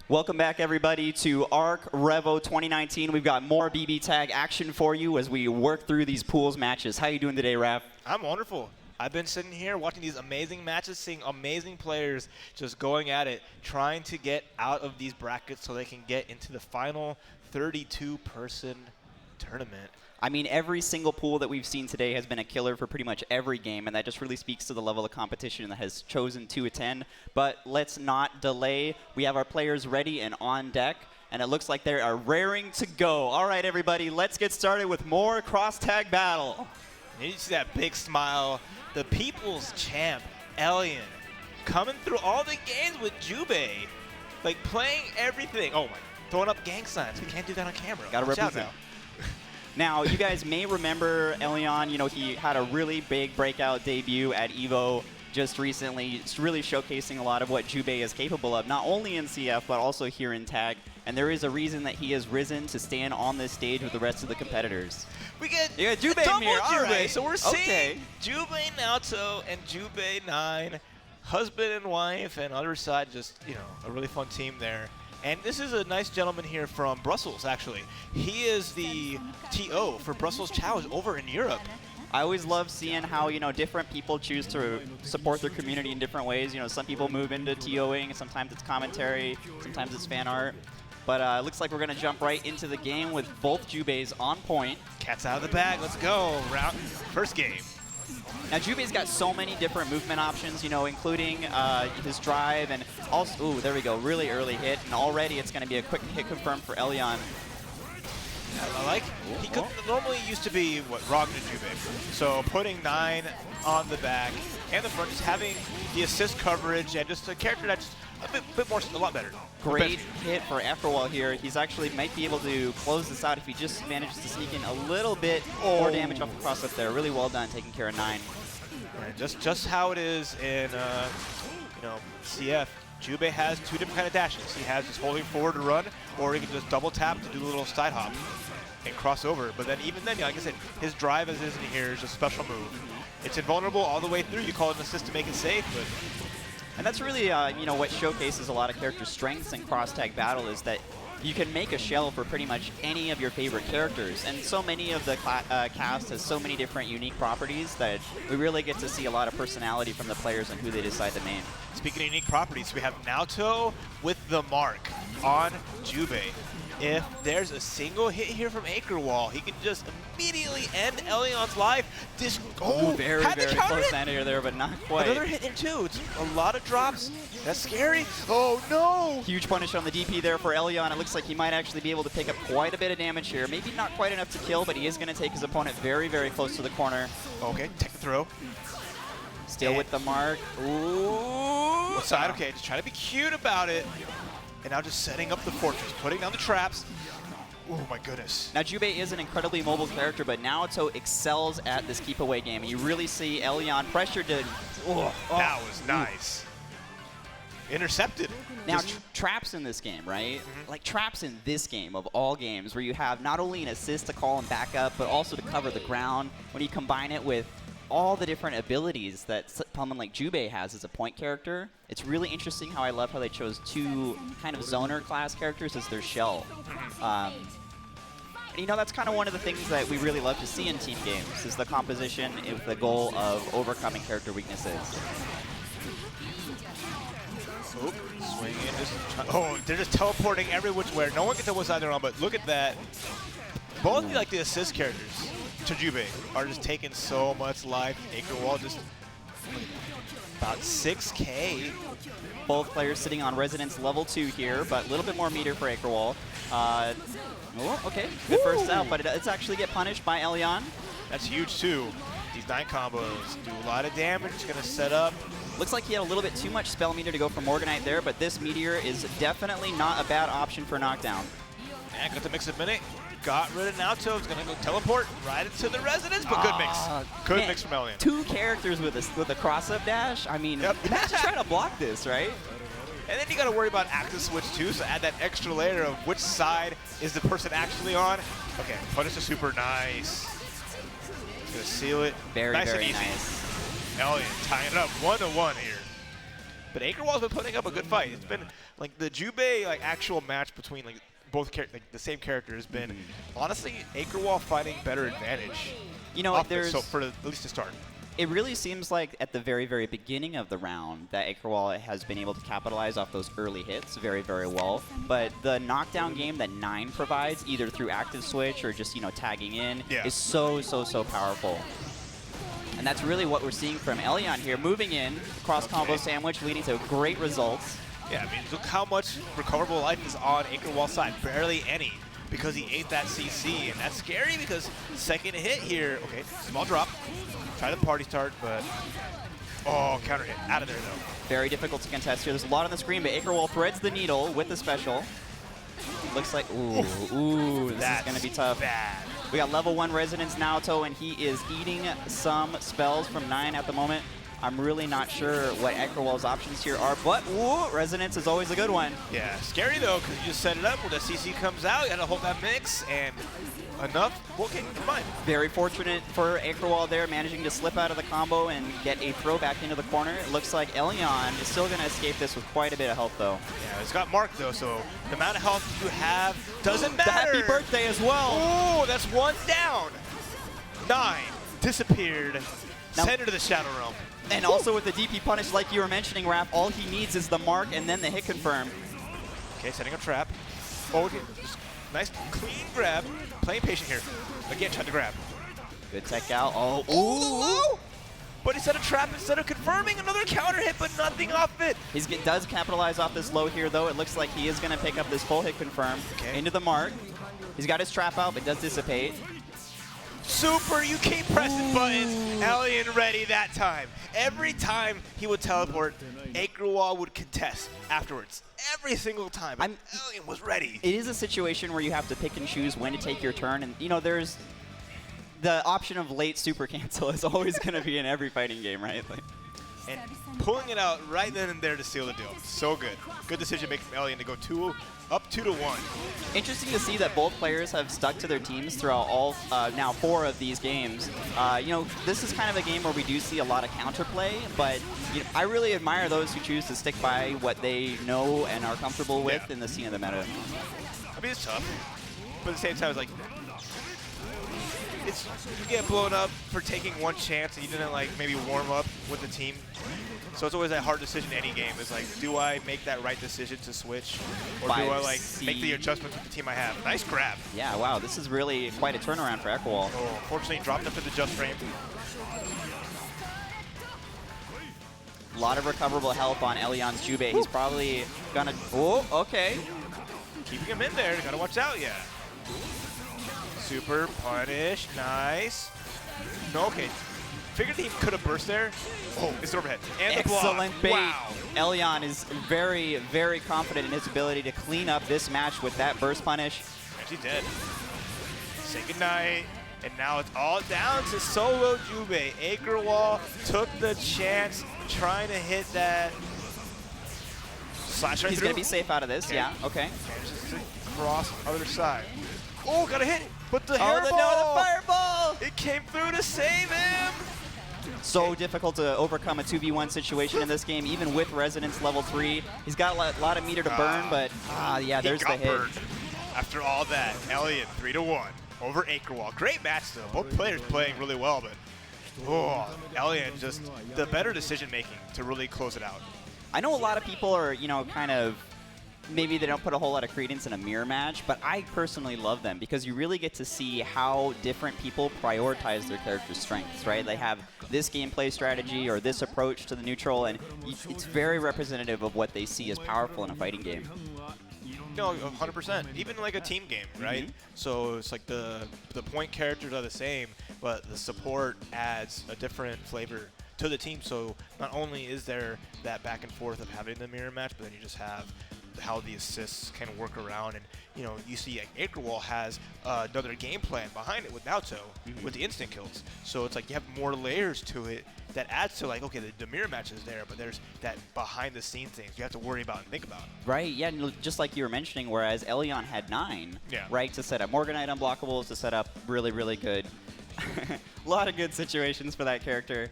Welcome back, everybody, to ArcRevo 2019. We've got more BB Tag action for you as we work through these pools matches. How are you doing today, Raph? I'm wonderful. I've been sitting here watching these amazing matches, seeing amazing players just going at it, trying to get out of these brackets so they can get into the final 32-person tournament. I mean, every single pool that we've seen today has been a killer for pretty much every game, and that just really speaks to the level of competition that has chosen to attend. But let's not delay. We have our players ready and on deck, and it looks like they are raring to go. All right, everybody, let's get started with more cross-tag battle. You see that big smile. The people's champ, Elyon, coming through all the games with Jubei, like playing everything. Oh my, throwing up gang signs. We can't do that on camera. Gotta represent now. Now, you guys may remember Elyon. You know, he had a really big breakout debut at EVO just recently. It's really showcasing a lot of what Jubei is capable of, not only in CF, but also here in Tag. And there is a reason that he has risen to stand on this stage with the rest of the competitors. We get Jubei double here. Jubei. All right. So we're seeing Jubei Naoto and Jubei 9, husband and wife, and other side, just, you know, a really fun team there. And this is a nice gentleman here from Brussels, actually. He is the TO for Brussels Challenge over in Europe. I always love seeing how, you know, different people choose to support their community in different ways. You know, some people move into TOing, sometimes it's commentary, sometimes it's fan art. But it looks like we're going to jump right into the game with both Jubeis on point. Cat's out of the bag. Let's go. First game. Now, Jubei's got so many different movement options, you know, including his drive and also, ooh, there we go, really early hit. And already it's going to be a quick hit confirmed for Elyon. I like, he could normally used to be, what, Raiden and Jubei. So putting 9 on the back and the front, just having the assist coverage and just a character that's a lot better. Great hit for Achorwal here. He's actually might be able to close this out if he just manages to sneak in a little bit more damage off the cross up there. Really well done taking care of 9. Right, just how it is in you know, CF. Jubei has 2 different kind of dashes. He has just holding forward to run, or he can just double tap to do a little side hop and cross over. But then even then, like I said, his drive as is in here is a special move. It's invulnerable all the way through. You call it an assist to make it safe, but. And that's really, you know, what showcases a lot of character strengths in cross-tag battle is that you can make a shell for pretty much any of your favorite characters. And so many of the cast has so many different unique properties that we really get to see a lot of personality from the players and who they decide to main. Speaking of unique properties, we have Naoto with the mark on Jubei. If there's a single hit here from Achorwal, he can just immediately end Elyon's life. Very close anti-air there, but not quite. Another hit in 2. It's a lot of drops. That's scary. Oh, no. Huge punish on the DP there for Elyon. It looks like he might actually be able to pick up quite a bit of damage here. Maybe not quite enough to kill, but he is going to take his opponent very, very close to the corner. Okay, take the throw. Still with the mark. Ooh. Side, okay, just try to be cute about it. And now just setting up the fortress, putting down the traps. Oh my goodness. Now Jubei is an incredibly mobile character, but Naoto excels at this keep away game. You really see Elyon pressured to. That was nice. Intercepted. Now traps in this game, right? Like traps in this game of all games where you have not only an assist to call and back up, but also to cover the ground. When you combine it with all the different abilities that someone like Jubei has as a point character, it's really interesting how I love how they chose 2 kind of zoner class characters as their shell. You know, that's kind of one of the things that we really love to see in team games, is the composition with the goal of overcoming character weaknesses. Swinging, they're just teleporting every which way. No one can tell what side they're on, but look at that. Both like the assist characters to Jubei are just taking so much life. Achorwal just about 6K. Both players sitting on Resonance level 2 here, but a little bit more meter for Achorwal. Okay, good first out, but it's actually get punished by Elyon. That's huge too. These 9 combos do a lot of damage. It's gonna set up. Looks like he had a little bit too much spell meter to go for Morganite there, but this meteor is definitely not a bad option for knockdown. And got the mix of minute. Got rid of Naoto. It's gonna go teleport right into the Resonance, but good mix. Good mix from Elyon. 2 characters with a cross-up dash. I mean, imagine trying to block this, right? And then you got to worry about active switch too, so add that extra layer of which side is the person actually on. Okay, punish the super, nice. Gonna seal it. Very, nice very and easy. nice. Elyon tying it up 1-1 here. But Achorwal's been putting up a good fight. It's been like the Jubei like actual match between like both the same character has been honestly Achorwal finding better advantage. You know, so for at least to start. It really seems like at the very, very beginning of the round that Achorwal has been able to capitalize off those early hits very, very well. But the knockdown game that 9 provides, either through active switch or just, you know, tagging in, is so powerful. And that's really what we're seeing from Elyon here, moving in, cross-combo sandwich, leading to great results. Yeah, I mean, look how much recoverable life is on Achorwal's side. Barely any, because he ate that CC, and that's scary because second hit here. Okay, small drop. Try the party start, but oh, counter hit. Out of there, though. Very difficult to contest here. There's a lot on the screen, but Achorwal threads the needle with the special. Looks like, ooh, this is going to be tough. Bad. We got level 1 Resonance Naoto, and he is eating some spells from 9 at the moment. I'm really not sure what Achorwal's options here are, but Resonance is always a good one. Yeah, scary though, because you just set it up when the CC comes out, you gotta hold that mix, and enough, okay, combine. Very fortunate for Achorwal there, managing to slip out of the combo and get a throw back into the corner. It looks like Elyon is still gonna escape this with quite a bit of health though. Yeah, it's got Mark though, so the amount of health you have doesn't matter. Happy birthday as well. Oh, that's 1 down. 9 disappeared, sent her to the Shadow Realm. And also with the DP punish, like you were mentioning, Raph, all he needs is the mark and then the hit confirm. Okay, setting a trap. Oh, just nice clean grab. Playing patient here. Again, trying to grab. Good tech out. Oh, ooh! But he set a trap instead of confirming another counter hit, but nothing off it. He does capitalize off this low here, though. It looks like he is going to pick up this full hit confirm into the mark. He's got his trap out, but does dissipate. Super, you keep pressing buttons. Elyon ready that time. Every time he would teleport, Achorwal would contest afterwards. Every single time. Elyon was ready. It is a situation where you have to pick and choose when to take your turn. And, you know, there's the option of late super cancel is always going to be in every fighting game, right? Like, and pulling it out right then and there to seal the deal. So good. Good decision making from Elyon to go up 2-1. Interesting to see that both players have stuck to their teams throughout all now 4 of these games. You know, this is kind of a game where we do see a lot of counterplay, but you know, I really admire those who choose to stick by what they know and are comfortable with in the scene of the meta. I mean, it's tough, but at the same time, it's like, you get blown up for taking one chance and you didn't like maybe warm up with the team. So it's always that hard decision in any game. Is like, do I make that right decision to switch, or do I like make the adjustments with the team I have? Nice grab. Yeah, wow, this is really quite a turnaround for Achorwal. Oh, unfortunately, dropped up to the just frame. A lot of recoverable health on Elyon's Jubei. He's probably gonna. Oh, okay. Keeping him in there. Gotta watch out. Yeah. Super punish. Nice. No, okay. Figured he could have burst there. Oh, it's overhead. And the block. Excellent bait. Wow. Elyon is very, very confident in his ability to clean up this match with that burst punish. Actually dead. Say goodnight. And now it's all down to solo Jubei. Achorwal took the chance trying to hit that slash right He's through. going to be safe out of this. Okay. Yeah, okay. Manages to cross other side. Oh, got a hit. But the hairball. hairball. The fireball. It came through to save him. So difficult to overcome a 2v1 situation in this game, even with Resonance level 3. He's got a lot of meter to burn, but yeah, there's the hit. Burned. After all that, Elyon 3-1 over Achorwal. Great match though. Both players playing really well, but Elyon just the better decision making to really close it out. I know a lot of people are, you know, kind of maybe they don't put a whole lot of credence in a mirror match, but I personally love them because you really get to see how different people prioritize their character's strengths, right? They have this gameplay strategy or this approach to the neutral, and it's very representative of what they see as powerful in a fighting game. No, 100%. Even like a team game, right? So it's like the point characters are the same, but the support adds a different flavor to the team. So not only is there that back and forth of having the mirror match, but then you just have how the assists can work around. And you know, you see like Achorwal has another game plan behind it with Naoto with the instant kills. So it's like you have more layers to it that adds to like, okay, the mirror match is there, but there's that behind the scenes things you have to worry about and think about. Right, yeah, just like you were mentioning, whereas Elyon had 9, right, to set up Morganite unblockables, to set up really, really good, a lot of good situations for that character.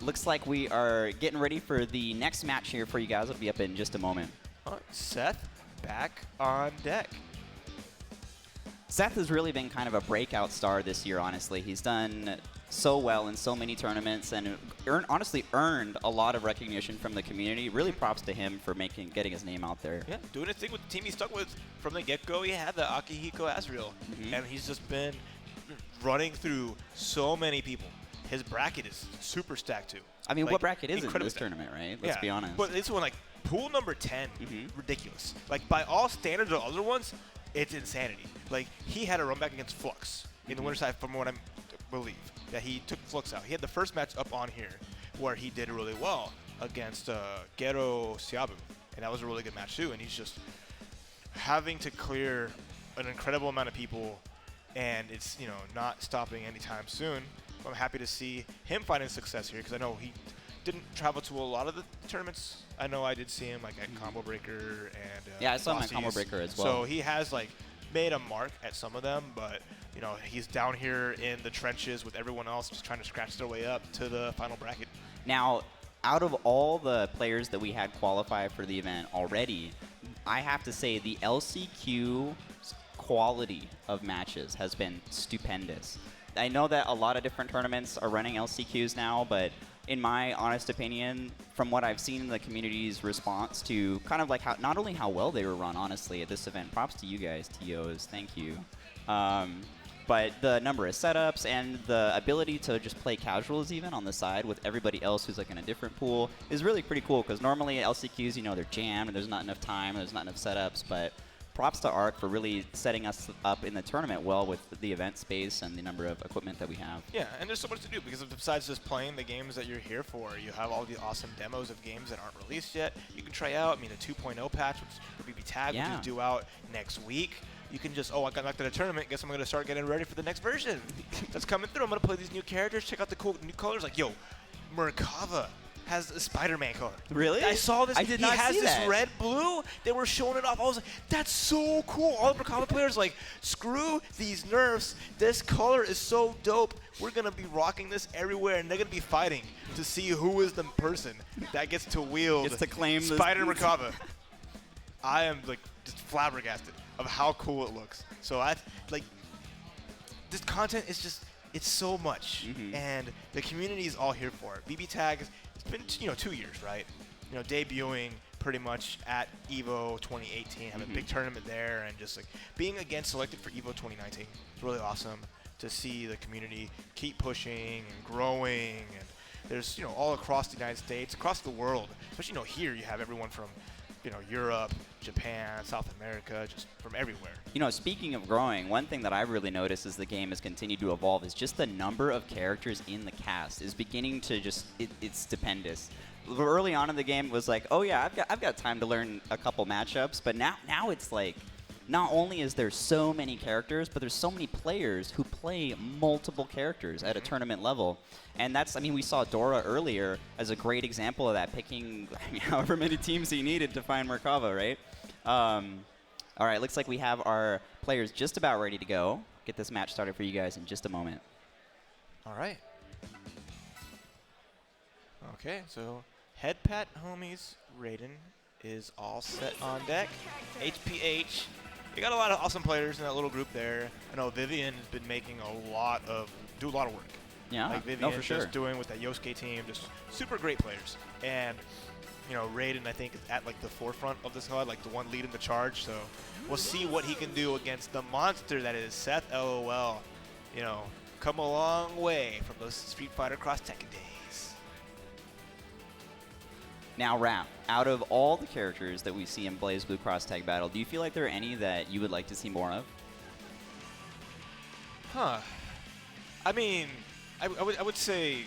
looks like we are getting ready for the next match here for you guys. It'll be up in just a moment. Seth back on deck. Seth has really been kind of a breakout star this year, honestly. He's done so well in so many tournaments and honestly earned a lot of recognition from the community. Really props to him for getting his name out there. Yeah, doing his thing with the team he stuck with from the get-go. He had the Akihiko Azrael, and he's just been running through so many people. His bracket is super stacked, too. I mean, what bracket is it in this tournament, right? Let's be honest. But this one, like, pool number 10, ridiculous. Like, by all standards of other ones, it's insanity. Like, he had a run back against Flux in the winter side, from what I believe, that he took Flux out. He had the first match up on here where he did really well against Gero Siabu, and that was a really good match, too. And he's just having to clear an incredible amount of people, and it's, you know, not stopping anytime soon. I'm happy to see him finding success here because I know he didn't travel to a lot of the tournaments. I know I did see him like at Combo Breaker and yeah, I saw him at Combo Breaker as well. So he has like made a mark at some of them, but you know he's down here in the trenches with everyone else, just trying to scratch their way up to the final bracket. Now, out of all the players that we had qualify for the event already, I have to say the LCQ quality of matches has been stupendous. I know that a lot of different tournaments are running LCQs now, but in my honest opinion, from what I've seen in the community's response to kind of like how, not only how well they were run, honestly, at this event, props to you guys, TOs, thank you. But the number of setups and the ability to just play casuals even on the side with everybody else who's like in a different pool is really pretty cool because normally LCQs, you know, they're jammed and there's not enough time, there's not enough setups, but props to Arc for really setting us up in the tournament well with the event space and the number of equipment that we have. Yeah, and there's so much to do because besides just playing the games that you're here for, you have all the awesome demos of games that aren't released yet. You can try out. I mean, the 2.0 patch, which BB Tag, which is due out next week. You can just, I got knocked out of the tournament. Guess I'm going to start getting ready for the next version that's coming through. I'm going to play these new characters, check out the cool new colors. Like, yo, Merkava has a Spider-Man color. Really? I saw this. I did not see that. He has this red-blue. They were showing it off. I was like, that's so cool. All the Merkava players like, screw these nerfs. This color is so dope. We're going to be rocking this everywhere, and they're going to be fighting to see who is the person that gets to wield claim Spider Merkava. I am like just flabbergasted of how cool it looks. So I like this content is just, it's so much, and the community is all here for it. BB Tag, it's been 2 years, right? You know, debuting pretty much at EVO 2018, having a big tournament there, and just like being again selected for EVO 2019. It's really awesome to see the community keep pushing and growing, and there's all across the United States, across the world, especially here you have everyone from Europe, Japan, South America, just from everywhere. Speaking of growing, one thing that I've really noticed as the game has continued to evolve is just the number of characters in the cast is beginning to just, it's stupendous. Early on in the game it was like, oh yeah, I've got time to learn a couple matchups, but now it's like, not only is there so many characters, but there's so many players who play multiple characters at a tournament level. And that's, we saw Dora earlier as a great example of that, picking however many teams he needed to find Merkava, right? All right, looks like we have our players just about ready to go. Get this match started for you guys in just a moment. All right. Okay, so Headpat homies, Raiden is all set on deck. HPH. You got a lot of awesome players in that little group there. I know Vivian has been making a lot of work. Yeah, like Vivian for sure. Just doing with that Yosuke team, just super great players. And Raiden, I think, is at like the forefront of this squad, like the one leading the charge. So we'll see what he can do against the monster that is SETHLOLOL. Come a long way from those Street Fighter Cross Tekken days. Now, Raph, out of all the characters that we see in BlazBlue Cross Tag Battle, do you feel like there are any that you would like to see more of? I mean, I would say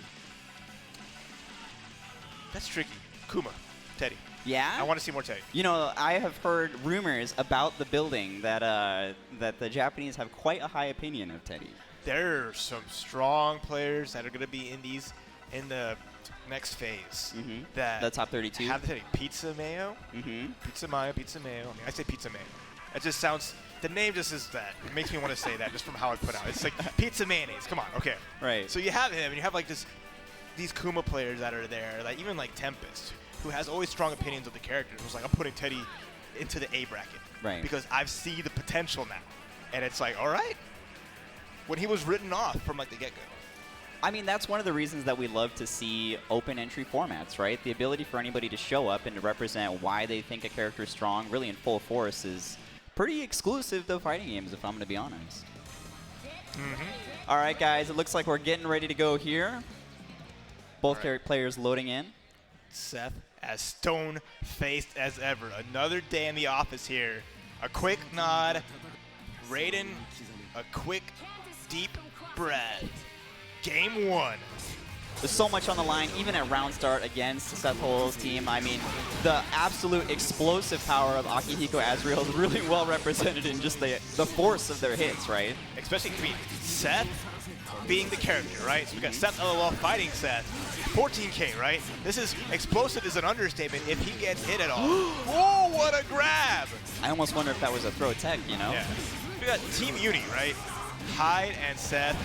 that's tricky. Kuma, Teddy. Yeah? I want to see more Teddy. I have heard rumors about the building that that the Japanese have quite a high opinion of Teddy. There are some strong players that are going to be in the next phase. That the top 32. Have the Teddy. Pizza Mayo. Pizza Mayo. I say Pizza Mayo. It just sounds. The name just is that. It makes me want to say that just from how it's put out. It's like pizza mayonnaise. Come on. Okay. Right. So you have him, and you have like this these Kuma players that are there, like even like Tempest, who has always strong opinions of the characters, was like, I'm putting Teddy into the A bracket. Right. Because I see the potential now. And it's like, all right. When he was written off from like the get-go. I mean, that's one of the reasons that we love to see open entry formats, right? The ability for anybody to show up and to represent why they think a character is strong, really in full force, is pretty exclusive to fighting games, if I'm going to be honest. All right, guys, it looks like we're getting ready to go here. Both players loading in. Seth as stone-faced as ever. Another day in the office here. A quick nod. Raiden, a quick, deep breath. Game 1. There's so much on the line, even at round start against SETHLOLOL's team. I mean, the absolute explosive power of Akihiko Azrael is really well represented in just the force of their hits, right? Especially, I mean, Seth being the character, right? So we got SETHLOLOL fighting Seth. 14K, right? This is explosive is an understatement if he gets hit at all. Oh, what a grab! I almost wonder if that was a throw tech, you know? Yeah. We got Team Uni, right? Hyde and Seth.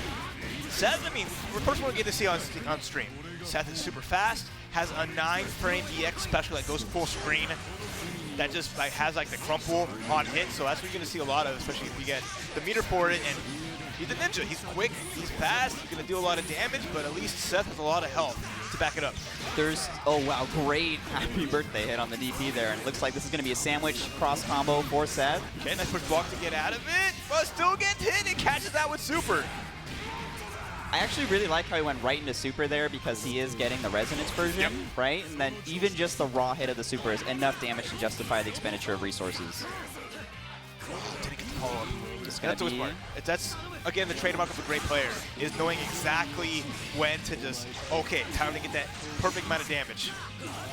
Seth, I mean, we're first one we get to see on stream. Seth is super fast, has a 9-frame EX special that goes full screen. That just like has like the crumple on hit, so that's what you're gonna see a lot of, especially if you get the meter for it. And he's a ninja. He's quick, he's fast, he's gonna do a lot of damage, but at least Seth has a lot of health to back it up. There's, oh wow, great happy birthday hit on the DP there, and it looks like this is gonna be a sandwich cross combo for Seth. Okay, nice push block to get out of it, but still gets hit and catches that with super. I actually really like how he went right into super there because he is getting the resonance version, right? And then even just the raw hit of the super is enough damage to justify the expenditure of resources. Didn't get the follow-up. That's always smart. That's, again, the trademark of a great player, is knowing exactly when to just, okay, time to get that perfect amount of damage.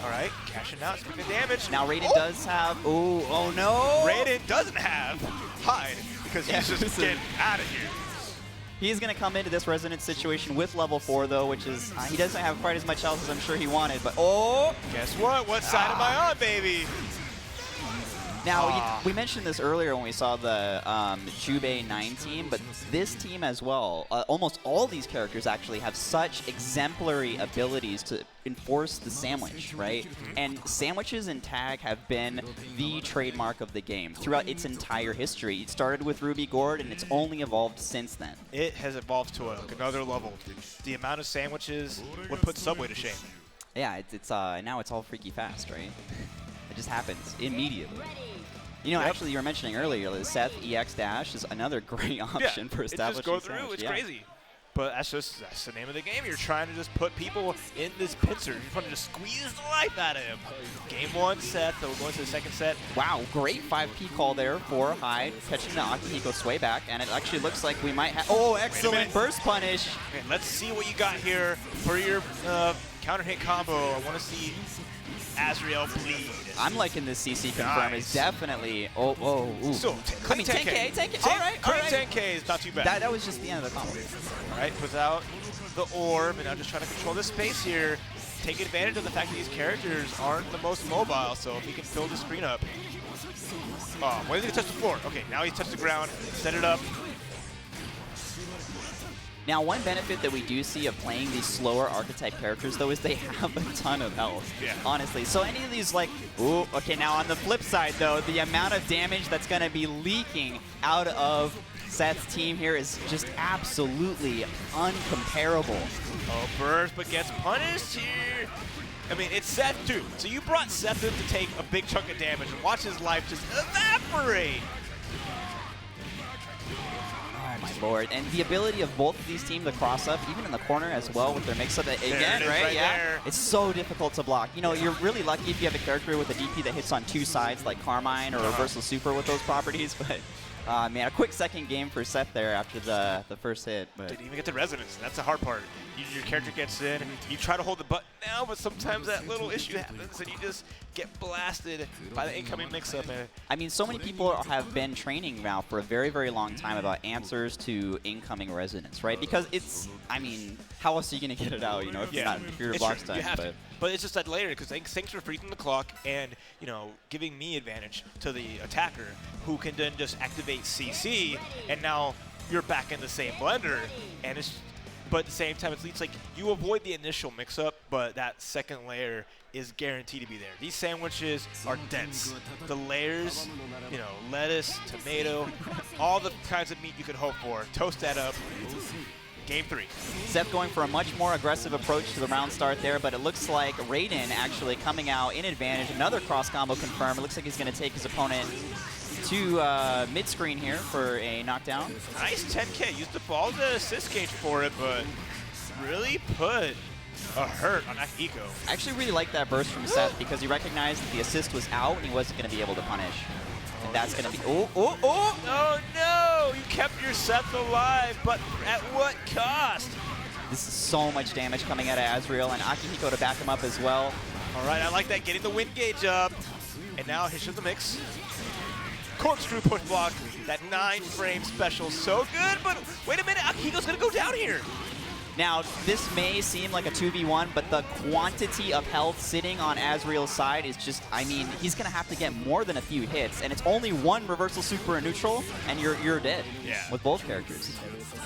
All right, cashing out, speaking of damage. Now Raiden does have, oh no! Raiden doesn't have Hyde because he's just getting out of here. He's going to come into this resonance situation with level 4, though, which is, he doesn't have quite as much health as I'm sure he wanted, but oh! Guess what? What side am I on, baby? Now, we mentioned this earlier when we saw the Jubei 9 team, but this team as well, almost all these characters actually have such exemplary abilities to enforce the sandwich, right? And sandwiches in tag have been the trademark of the game throughout its entire history. It started with Ruby Gord, and it's only evolved since then. It has evolved to another level. The amount of sandwiches would put Subway to shame. Yeah, now it's all freaky fast, right? It just happens immediately. You know, actually, you were mentioning earlier that Seth EX Dash is another great option for establishing. It just go through. It's crazy. But that's the name of the game. You're trying to just put people in this pincer. You're trying to just squeeze the life out of him. Game 1 Seth, so we're going to the second set. Wow, great 5P call there for Hyde, catching the Akihiko sway back, and it actually looks like we might have. Oh, excellent burst punish. Okay, let's see what you got here for your counter hit combo. I want to see Azrael bleed. I'm liking this CC confirm. Is definitely. Ooh. So, I mean, 10K. All right. 10K is not too bad. That was just the end of the combo. All right, without the orb, and I'm just trying to control this space here. Take advantage of the fact that these characters aren't the most mobile, so if he can fill the screen up. Oh, when is he gonna touch the floor? Okay, now he's touched the ground. Set it up. Now, one benefit that we do see of playing these slower archetype characters, though, is they have a ton of health, honestly. So any of these, like, ooh, okay, now on the flip side, though, the amount of damage that's going to be leaking out of Seth's team here is just absolutely uncomparable. Oh, burst, but gets punished here. I mean, it's Seth, too. So you brought Seth in to take a big chunk of damage and watch his life just evaporate. Oh my lord. And the ability of both of these teams to cross up, even in the corner as well with their mix-up again, right? There. It's so difficult to block. You know, you're really lucky if you have a character with a DP that hits on 2 sides like Carmine or Reversal Super with those properties, but man, a quick second game for Seth there after the first hit. But didn't even get the resonance. That's the hard part. Your character gets in, you try to hold the button now, but sometimes that little issue happens and you just get blasted by the incoming mix-up. I mean, so many people have been training now for a very, very long time about answers to incoming resonance, right? Because it's, I mean, how else are you going to get it out, you know, if you're block stun? But it's just that later, because thanks for freezing the clock and, you know, giving me advantage to the attacker, who can then just activate CC, and now you're back in the same blender, and it's but at the same time, it's like you avoid the initial mix-up, but that second layer is guaranteed to be there. These sandwiches are dense. The layers, you know, lettuce, tomato, all the kinds of meat you could hope for. Toast that up. Game 3. Seth going for a much more aggressive approach to the round start there, but it looks like Raiden actually coming out in advantage. Another cross combo confirmed. It looks like he's going to take his opponent to mid-screen here for a knockdown. Nice 10K. Used the ball to assist gauge for it, but really put a hurt on Akihiko. I actually really like that burst from Seth because he recognized that the assist was out and he wasn't going to be able to punish. And that's going to be... Oh, oh, oh! Oh, no! You kept your Seth alive, but at what cost? This is so much damage coming out of Azrael, and Akihiko to back him up as well. All right, I like that. Getting the wind gauge up. And now Hitch of the mix. Corkscrew push block. That 9-frame special. So good, but wait a minute. Akihiko's going to go down here. Now, this may seem like a 2v1, but the quantity of health sitting on Azrael's side is just, I mean, he's going to have to get more than a few hits, and it's only one reversal super and neutral, and you're dead with both characters.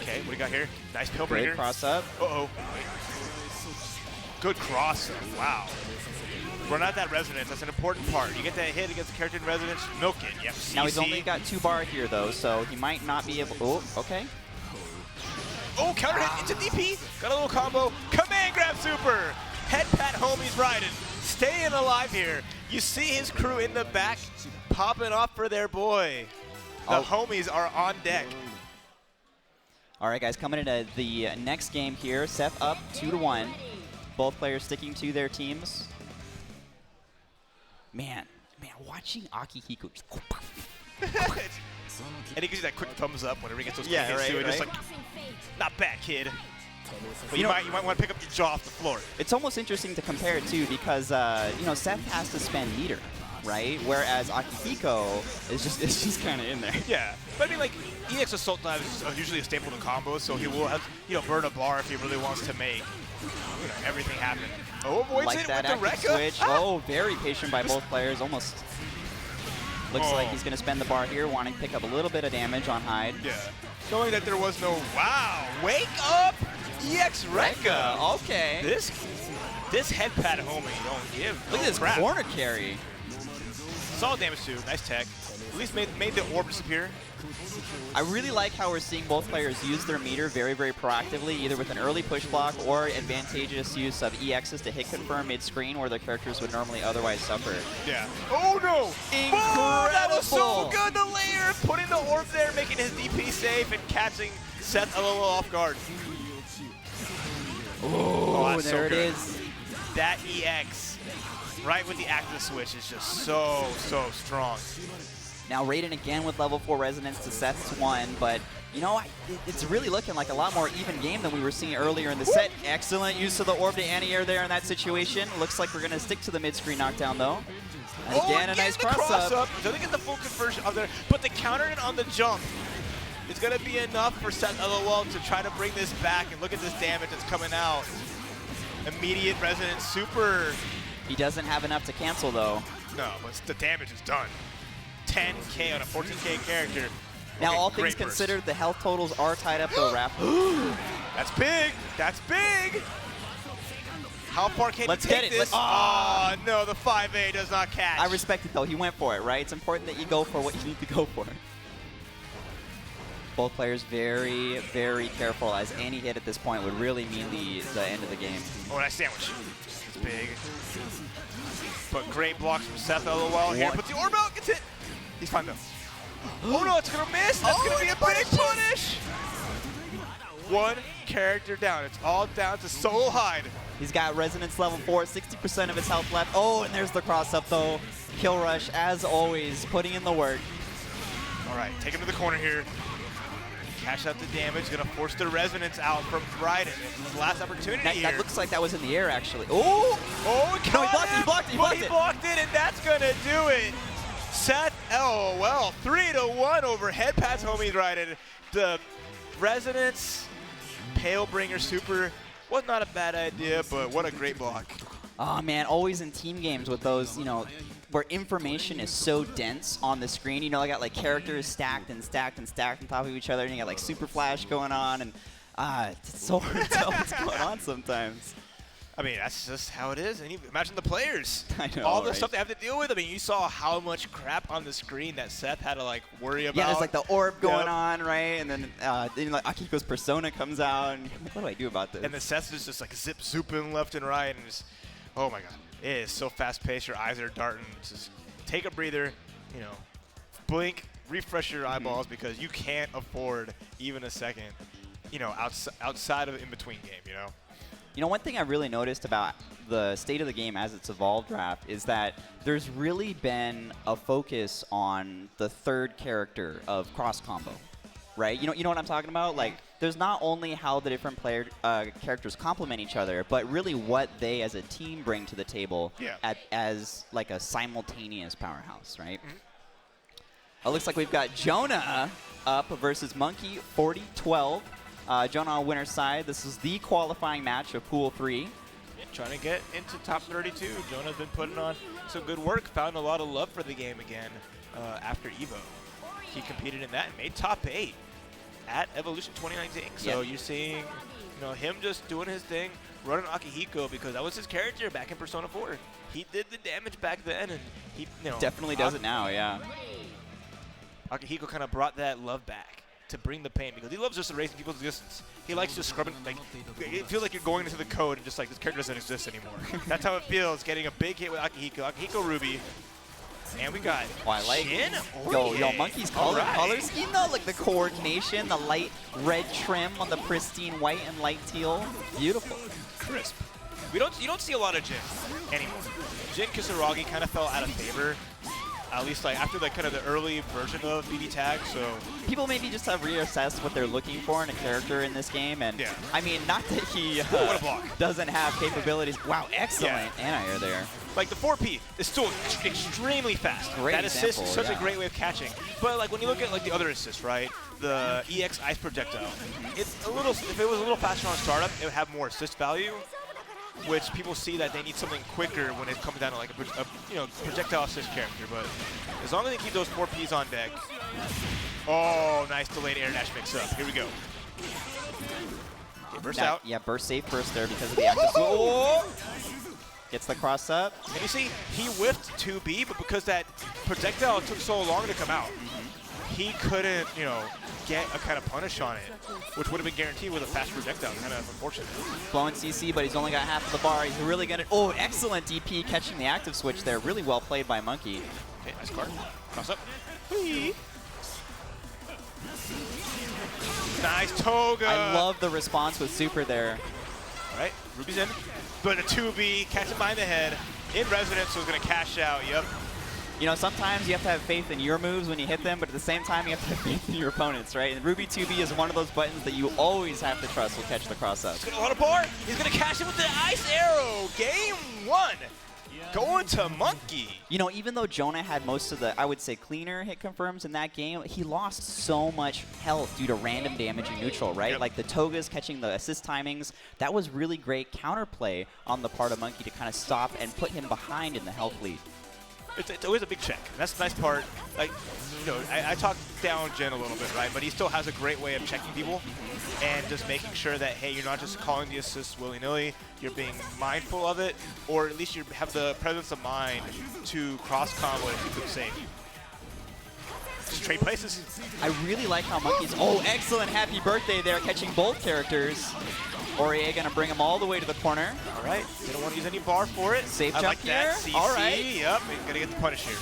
Okay, what do we got here? Nice pill Great breaker. cross up. Uh-oh. Good cross up. Wow. Run out that resonance. That's an important part. You get that hit against the character in resonance, milk it. You have CC. Now, he's only got 2 bar here, though, so he might not be able... Oh, okay. Oh, counter hit into DP. Got a little combo. Command grab super. Headpat homies Raiden. Staying alive here. You see his crew in the back popping off for their boy. The homies are on deck. All right, guys, coming into the next game here. Seth up 2-1. Both players sticking to their teams. Man, watching Akihiko just... And he gives you that quick thumbs up whenever he gets those quick Yeah, hits right, too. Just like, not bad, kid. But you might want to pick up your jaw off the floor. It's almost interesting to compare it too because you know, Seth has to spend meter, right? Whereas Akihiko is just kind of in there. Yeah, but I mean, like EX Assault Dive is usually a staple to combos, so he will have, you know, burn a bar if he really wants to make, you know, everything happen. Oh, avoids Like it that with the active Rekka. switch. Oh, very patient by both players. Almost looks like he's going to spend the bar here, wanting to pick up a little bit of damage on Hyde. Yeah, showing that there was no wake up EX Rekka. Okay. This Headpat homie don't give. Look at this crap. corner carry. Solid damage too. Nice tech. At least made the orb disappear. I really like how we're seeing both players use their meter very, very proactively, either with an early push block or advantageous use of EXs to hit confirm mid-screen where their characters would normally otherwise suffer. Yeah. Oh no! Incredible! Oh, that was so good, the layer! Putting the orb there, making his DP safe, and catching Seth a little off guard. Oh, there it is. That EX, right with the active switch, is just so strong. Now Raiden again with level 4 resonance to Seth's 1, but you know, it's really looking like a lot more even game than we were seeing earlier in the set. Excellent use of the orb to anti-air there in that situation. Looks like we're going to stick to the mid-screen knockdown though. And again, a nice cross-up. Doesn't get the full conversion of there, but the counter it on the jump is going to be enough for SETHLOLOL to try to bring this back, and look at this damage that's coming out. Immediate resonance super. He doesn't have enough to cancel though. No, but the damage is done. 10K on a 14K character. Now, Okay, all things great burst. considered, the health totals are tied up though, Raph. That's big. That's big. How far can Let's he take get it. this? Oh, no, the 5A does not catch. I respect it though. He went for it, right? It's important that you go for what you need to go for. Both players very, very careful, as any hit at this point would really mean the end of the game. Oh, nice sandwich. It's big. But great blocks from SETHLOLOL here. Puts the orb out, gets hit. He's fine though. Oh no, it's gonna miss. That's gonna be a big punish. One character down. It's all down to solo Hyde. He's got resonance level 4, 60% of his health left. Oh, and there's the cross up though. Kill rush, as always, putting in the work. All right, take him to the corner here. Cash out the damage, gonna force the resonance out from Raiden. It's his last opportunity here. That looks like that was in the air, actually. Oh! Oh, No, he blocked it, He blocked it, and that's gonna do it. Seth, LOL, 3-1 over Headpat's homies Raiden. The resonance Palebringer super was not a bad idea, but what a great block. Oh man, always in team games with those, you know, where information is so dense on the screen. You know, I got like characters stacked and stacked and stacked on top of each other, and you got like super flash going on, and It's so hard to tell what's going on sometimes. I mean, that's just how it is. And imagine the players. I know, all the right? stuff they have to deal with. I mean, you saw how much crap on the screen that Seth had to like worry about. Yeah, there's like the orb going Yep. on, right? And then like Akihiko's persona comes out, and you're like, what do I do about this? And then Seth is just like zip-zooping left and right, and just, oh my god, it is so fast-paced. Your eyes are darting. Just take a breather, you know, blink, refresh your eyeballs because you can't afford even a second, you know, outside of in-between game, you know. You know, one thing I really noticed about the state of the game as it's evolved, Raph, is that there's really been a focus on the third character of cross combo, right? You know what I'm talking about? Like, there's not only how the different characters complement each other, but really what they as a team bring to the table as like a simultaneous powerhouse, right? It looks like we've got Jona up versus Monkey, 40-12. Jona on winner's side. This is the qualifying match of Pool 3. Yeah, trying to get into top 32. Jona's been putting on some good work. Found a lot of love for the game again after EVO. He competed in that and made top 8 at Evolution 2019. So you're seeing, you know, him just doing his thing, running Akihiko because that was his character back in Persona 4. He did the damage back then, and he, you know, Definitely does it now, yeah. Akihiko kind of brought that love back to bring the pain because he loves just erasing people's existence. He likes just scrubbing, like, it feels like you're going into the code and just like, this character doesn't exist anymore. That's how it feels, getting a big hit with Akihiko. Akihiko Ruby. And we got I like Jin. Yo, Monkey's color scheme though, like the coordination, the light red trim on the pristine white and light teal. Beautiful. Crisp. You don't see a lot of Jin anymore. Jin Kisaragi kind of fell out of favor. At least like after like kind of the early version of BB Tag, so people maybe just have reassessed what they're looking for in a character in this game, and I mean, not that he what a block. doesn't have capabilities. Wow, excellent anti-air there. Like the 4P is still extremely fast. Great that assist example, is such a great way of catching. But like when you look at like the other assists, right? The EX Ice Projectile, it's a little. If it was a little faster on startup, it would have more assist value. Which people see that they need something quicker when it comes down to like a you know, projectile assist character. But as long as they keep those 4Ps on deck. Oh, nice delayed air dash mix up. Here we go. Okay, burst out. Yeah, burst safe burst there because of the active. Oh! Gets the cross up. And you see, he whiffed 2B, but because that projectile took so long to come out, he couldn't, you know, get a kind of punish on it, which would have been guaranteed with a fast projectile. Kind of unfortunate. Flowing CC, but he's only got half of the bar. He's really gonna. Oh, excellent DP catching the active switch there. Really well played by Monkey. Okay, nice card. Cross up. Whee. Nice Toga. I love the response with Super there. All right, Ruby's in, but a 2B, catch him behind the head, in resonance, so he's gonna cash out. Yep. You know, sometimes you have to have faith in your moves when you hit them, but at the same time, you have to have faith in your opponents, right? And Ruby 2B is one of those buttons that you always have to trust will catch the cross up. He's got a lot of bar. He's going to cash it with the Ice Arrow. Game 1. Going to Monkey. You know, even though Jona had most of the, I would say, cleaner hit confirms in that game, he lost so much health due to random damage in neutral, right? Yep. Like the Togas catching the assist timings. That was really great counterplay on the part of Monkey to kind of stop and put him behind in the health lead. It's always a big check. That's the nice part. Like, you know, I talked down Jin a little bit, right? But he still has a great way of checking people and just making sure that, hey, you're not just calling the assists willy-nilly. You're being mindful of it, or at least you have the presence of mind to cross-combo and keep them safe. Just trade places. I really like how Monkey's... Oh, excellent happy birthday there, catching both characters. Orie gonna bring him all the way to the corner. All right, they don't want to use any bar for it. Safe I jump like that. here. CC. All right. Yep, he's gonna get the punish here.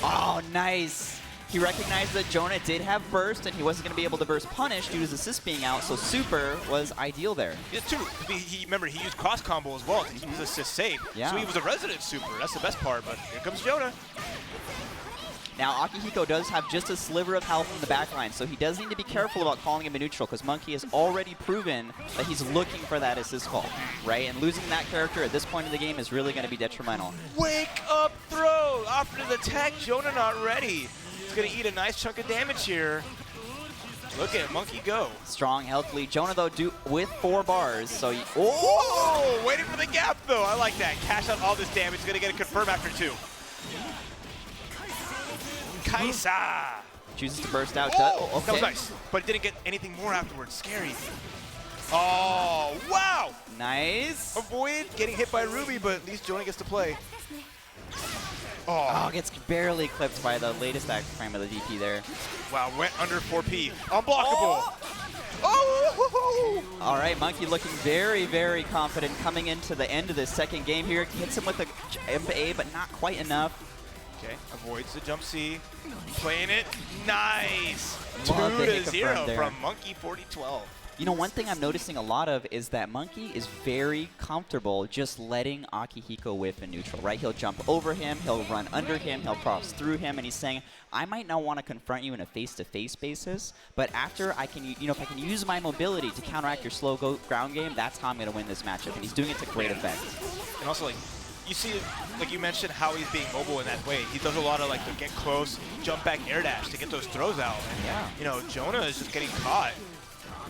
Oh, nice. He recognized that Jona did have burst, and he wasn't gonna be able to burst punish due to his assist being out, so Super was ideal there. Yeah, too. Remember, he used cross combo as well to keep his assist safe. Yeah. So he was a resident Super. That's the best part, but here comes Jona. Now, Akihiko does have just a sliver of health in the backline, so he does need to be careful about calling him a neutral, because Monkey has already proven that he's looking for that assist call, right? And losing that character at this point in the game is really going to be detrimental. Wake up throw! After the tech, Jona not ready. He's going to eat a nice chunk of damage here. Look at Monkey go. Strong health lead. Jona, though, with 4 bars, so... Oh! Waiting for the gap, though. I like that. Cash out all this damage. He's going to get it confirmed after 2. Kaisa! Chooses to burst out. Oh, okay. that was nice, but didn't get anything more afterwards. Scary. Oh, wow! Nice. Avoid getting hit by Ruby, but at least Jona gets to play. Oh, gets barely clipped by the latest act frame of the DP there. Wow, went under 4P. Unblockable. Oh! All right, Monkey looking very, very confident coming into the end of this second game here. Hits him with a jump A, but not quite enough. Okay, avoids the jump C. Playing it. Nice. Love the hit 2-0 confirm there. from Monkey 4012. You know, one thing I'm noticing a lot of is that Monkey is very comfortable just letting Akihiko whiff in neutral, right? He'll jump over him, he'll run under him, he'll cross through him, and he's saying, I might not want to confront you in a face-to-face basis, but after I can, if I can use my mobility to counteract your slow ground game, that's how I'm going to win this matchup, and he's doing it to great effect. And also, like, you see, like you mentioned, how he's being mobile in that way. He does a lot of, like, the get close, jump back air dash to get those throws out. And, yeah. You know, Jona is just getting caught.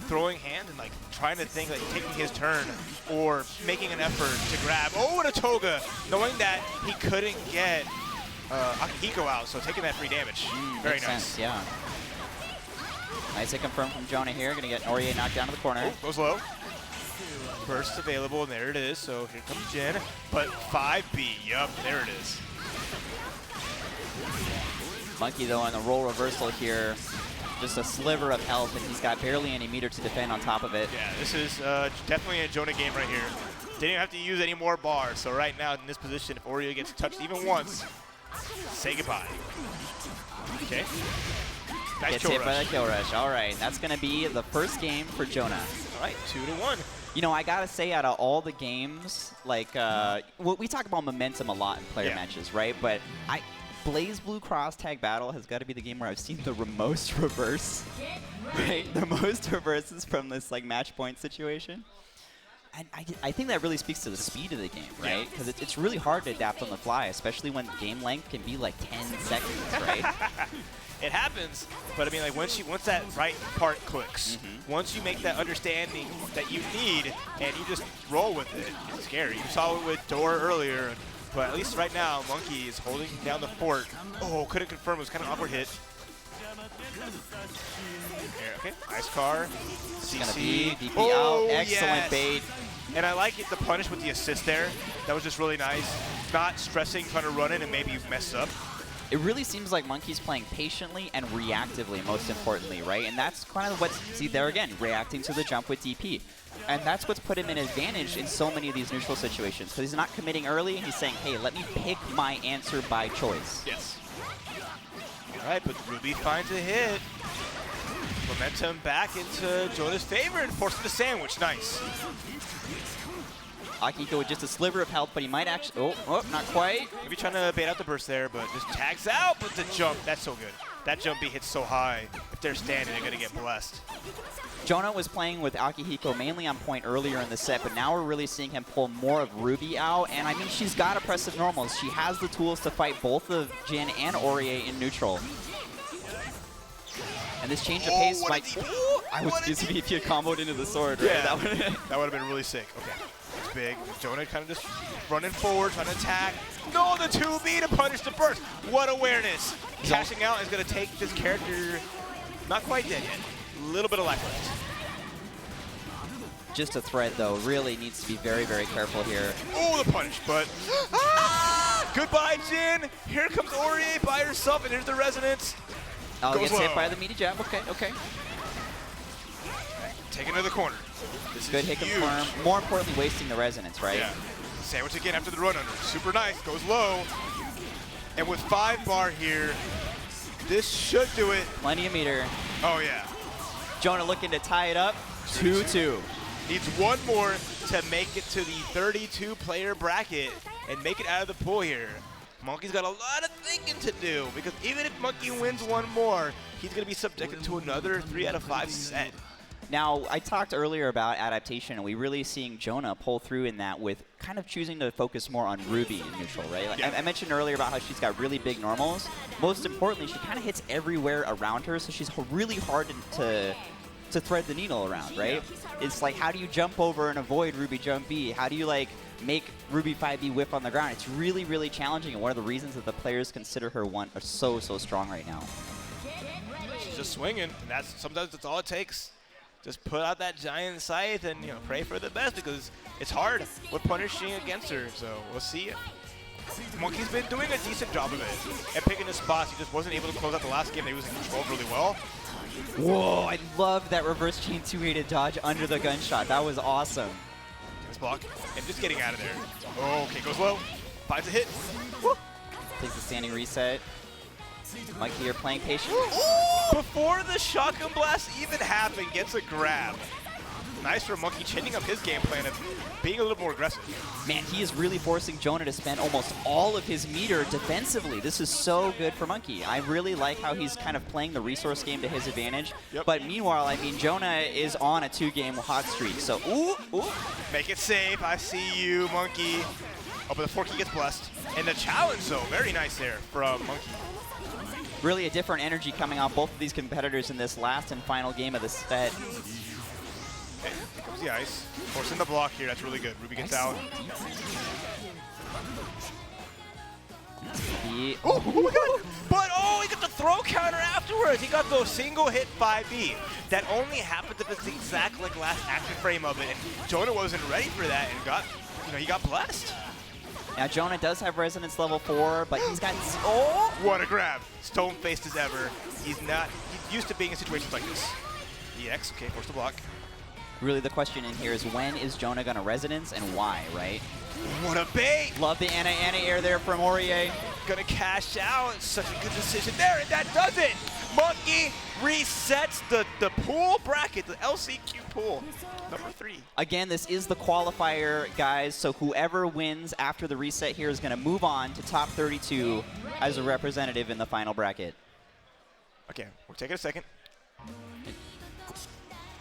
Throwing hand and like trying to think like taking his turn or making an effort to grab. Oh, and a toga, knowing that he couldn't get Akihiko out, so taking that free damage. Very nice. Sense, yeah. Nice hit confirm from Jona here. Going to get Orie knocked down to the corner. Oh, goes low. Burst available, and there it is. So here comes Jin. But 5B, yup, there it is. Monkey though on the roll reversal here. Just a sliver of health, and he's got barely any meter to defend on top of it. Yeah, this is definitely a Jona game right here. Didn't even have to use any more bars, so right now in this position, if Orie gets touched even once, say goodbye. Okay. Nice Gets hit by the kill rush. All right, that's going to be the first game for Jona. All right, 2-1. You know, I got to say, out of all the games, like, we talk about momentum a lot in player matches, right? But BlazBlue cross tag battle has got to be the game where I've seen the most reverse, right? The most reverses from this like match point situation. And I think that really speaks to the speed of the game, right? Because it's really hard to adapt on the fly, especially when game length can be like 10 seconds, right? It happens, but I mean, like once that right part clicks, once you make that understanding that you need, and you just roll with it, it's scary. You saw it with Door earlier. But at least right now, Monkey is holding down the fort. Oh, couldn't confirm. It was kind of an awkward hit. Okay, ice car. It's going to be DP out. Excellent bait. And I like it, the punish with the assist there. That was just really nice. Not stressing, trying to run in and maybe mess up. It really seems like Monkey's playing patiently and reactively, most importantly, right? And that's kind of what's, see there again, reacting to the jump with DP. And that's what's put him in advantage in so many of these neutral situations. Because he's not committing early, he's saying, hey, let me pick my answer by choice. Yes. All right, but Ruby finds a hit. Momentum back into Jona's favor and forces the sandwich. Nice. Akihiko with just a sliver of health, but he might actually, oh, not quite. Maybe trying to bait out the burst there, but just tags out, but the jump, that's so good. That jump B hits so high. If they're standing, they're going to get blessed. Jona was playing with Akihiko mainly on point earlier in the set, but now we're really seeing him pull more of Ruby out. And I mean, she's got oppressive normals. She has the tools to fight both of Jin and Orie in neutral. And this change of pace might... I was just if you had comboed into the sword, right? Yeah, that would have been really sick. Okay, it's big. Jona kind of just running forward, trying to attack. No, the 2B to punish the burst. What awareness. Cashing out is going to take this character not quite dead yet. A little bit of life left. Just a thread, though, really needs to be very, very careful here. Oh, the punish, but... Goodbye, Jin. Here comes Orie by herself, and here's the resonance. Oh, gets hit by the meaty jab. Okay, okay. Taken to the corner. This Good is hit huge. confirm. More importantly, wasting the resonance, right? Yeah. Sandwich again after the run under. Super nice. Goes low. And with 5 bar here, this should do it. Plenty of meter. Oh, yeah. Jona looking to tie it up. 2-2. Needs one more to make it to the 32-player bracket and make it out of the pool here. Monkey's got a lot of thinking to do because even if Monkey wins one more, he's going to be subjected to another 3 out of 5 set. Now, I talked earlier about adaptation, and we really seeing Jona pull through in that with kind of choosing to focus more on Ruby in neutral, right? Like I mentioned earlier about how she's got really big normals. Most importantly, she kind of hits everywhere around her, so she's really hard to thread the needle around, right? Yeah. It's like, how do you jump over and avoid Ruby jump B? How do you, like, make Ruby 5B whiff on the ground? It's really, really challenging, and one of the reasons that the players consider her are so strong right now. She's just swinging, and sometimes that's all it takes. just put out that giant scythe and pray for the best, because it's hard with punishing against her. So we'll see. Monkey's been doing a decent job of it and picking his spots. He just wasn't able to close out the last game. He was in control really well. Whoa, I love that reverse chain 2-way dodge under the gunshot. That was awesome. This block and just getting out of there. Oh, okay, goes low. Finds a hit. Woo. Takes the standing reset. Monkey, you're playing patient. Ooh! Before the shotgun blast even happened, gets a grab. Nice for Monkey, changing up his game plan and being a little more aggressive. Man, he is really forcing Jona to spend almost all of his meter defensively. This is so good for Monkey. I really like how he's kind of playing the resource game to his advantage. Yep. But meanwhile, I mean, Jona is on a 2-game hot streak. So, ooh. Make it safe. I see you, Monkey. Oh, but the 4 key gets blessed. And the challenge, though, very nice there from Monkey. Really a different energy coming out both of these competitors in this last and final game of the set. Okay, here comes the ice. Forcing the block here, that's really good. Ruby gets out. Oh my god! But he got the throw counter afterwards. He got the single hit 5B. That only happened to the exact last action frame of it. And Jona wasn't ready for that and got, he got blessed. Now Jona does have resonance level 4, but he's got What a grab! Stone-faced as ever. He's used to being in situations like this. EX, okay, force the block. Really the question in here is when is Jona going to resonance and why, right? What a bait! Love the anti-air there from Orie. Gonna cash out. Such a good decision there, and that does it! Monkey resets the pool bracket, the LCQ pool, number 3. Again, this is the qualifier, guys, so whoever wins after the reset here is going to move on to top 32 as a representative in the final bracket. Okay, we'll take it a second.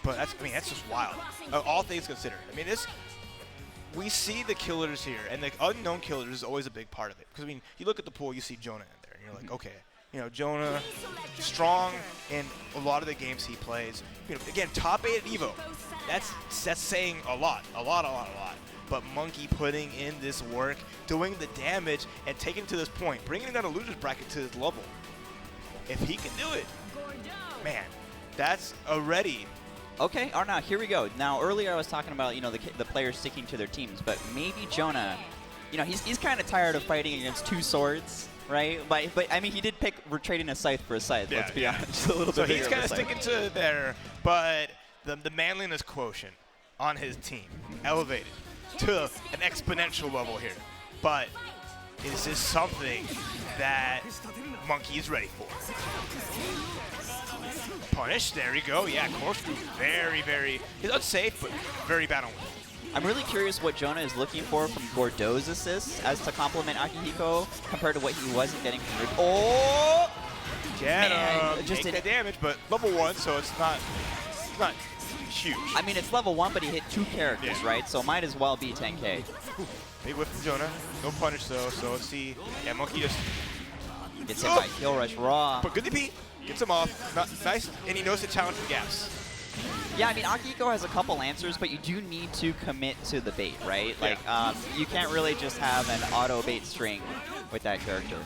But that's just wild. All things considered. I mean, we see the killers here, and the unknown killers is always a big part of it. Because, you look at the pool, you see Jona in there, and you're like, okay, Jona, strong in a lot of the games he plays. Again, top 8 at EVO. That's saying a lot. But Monkey putting in this work, doing the damage, and taking it to this point, bringing down a loser's bracket to this level. If he can do it, man, that's already... Okay, now here we go. Now earlier I was talking about the players sticking to their teams, but maybe Jona, he's kind of tired of fighting against 2 swords, right? But I mean he did pick trading a scythe for a scythe. Yeah, let's be honest, a little bit. So he's kind of sticking to there, but the manliness quotient on his team elevated to an exponential level here. But is this something that Monkey is ready for? Punish, there we go. Yeah, corkscrew, he's unsafe, but very bad on one. I'm really curious what Jona is looking for from Bordeaux's assists as to complement Akihiko compared to what he wasn't getting from Just take the damage, but level 1, so it's not huge. I mean, it's level 1, but he hit 2 characters, right? So might as well be 10K. Big whiff from Jona. No punish, though, so let's see. Yeah, Monkey just... Gets hit by Kill Rush Raw. But good DP. Gets him off. Nice, and he knows the challenge for gaps. Yeah, I mean, Akihiko has a couple answers, but you do need to commit to the bait, right? Like, you can't really just have an auto bait string with that character.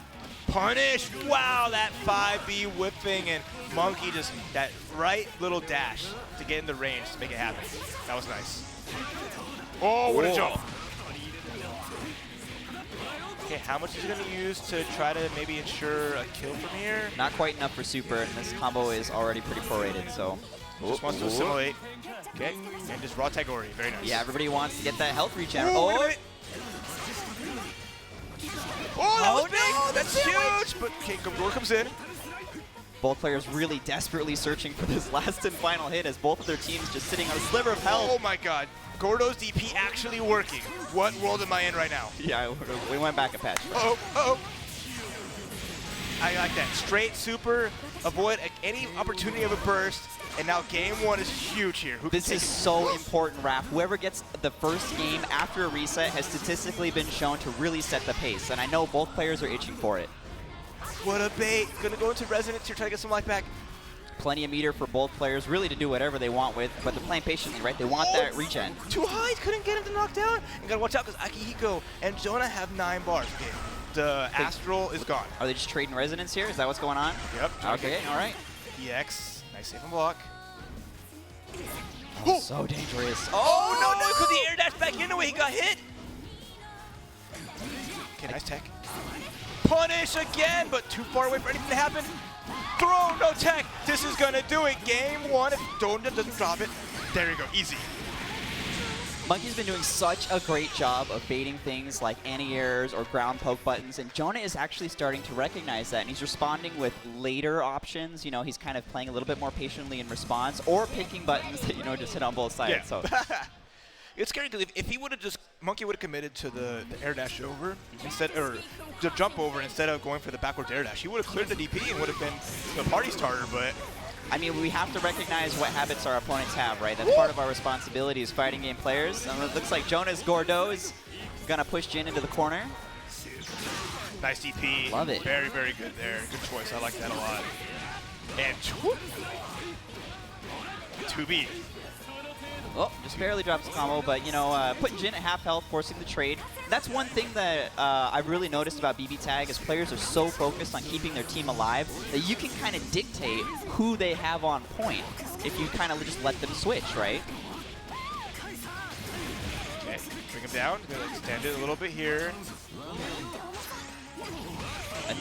Punish! Wow, that 5B whipping, and Monkey just that right little dash to get in the range to make it happen. That was nice. Oh, what a jump! Okay, how much is he going to use to try to maybe ensure a kill from here? Not quite enough for super, and this combo is already pretty prorated, so... Just wants to assimilate. Okay, and just raw tag Orie. Very nice. Yeah, everybody wants to get that health regen. Oh, that was big! That's huge! But okay, Gore comes in. Both players really desperately searching for this last and final hit as both of their teams just sitting on a sliver of health. Oh my god. Gordo's DP actually working. What world am I in right now? Yeah, we went back a patch. Uh-oh. I like that. Straight super, avoid any opportunity of a burst, and now game 1 is huge here. This is so important, Raph. Whoever gets the first game after a reset has statistically been shown to really set the pace, and I know both players are itching for it. What a bait. Gonna go into resonance here, try to get some life back. Plenty of meter for both players, really to do whatever they want with, but they're playing patiently, right? They want that regen. Too high, couldn't get him to knock down. And gotta watch out because Akihiko and Jona have 9 bars. Okay. The Astral is gone. Are they just trading resonance here? Is that what's going on? Yep. Okay, all right. EX, nice save and block. Oh, so dangerous. Oh, no, because the air dash back into it. He got hit. Okay, nice tech. Punish again, but too far away for anything to happen. Throw, no tech. This is going to do it. Game 1. If Jona doesn't drop it, there you go. Easy. Monkey's been doing such a great job of baiting things like anti-airs or ground poke buttons, and Jona is actually starting to recognize that, and he's responding with later options. You know, he's kind of playing a little bit more patiently in response, or picking buttons that, you know, just hit on both sides. Yeah. So it's scary because if he would have just, Monkey would have committed to the air dash over instead, or the jump over instead of going for the backwards air dash, he would have cleared the DP and would have been the party starter, but I mean, we have to recognize what habits our opponents have, right? That's part of our responsibility as fighting game players. It looks like Jona's Gordo is going to push Jin into the corner. Nice DP. Love it. Very, very good there. Good choice. I like that a lot. And 2B. Oh, just barely drops the combo, but, you know, putting Jin at half health, forcing the trade. That's one thing that I've really noticed about BB Tag is players are so focused on keeping their team alive that you can kind of dictate who they have on point if you kind of just let them switch, right? Okay, bring him down. Gonna extend it a little bit here.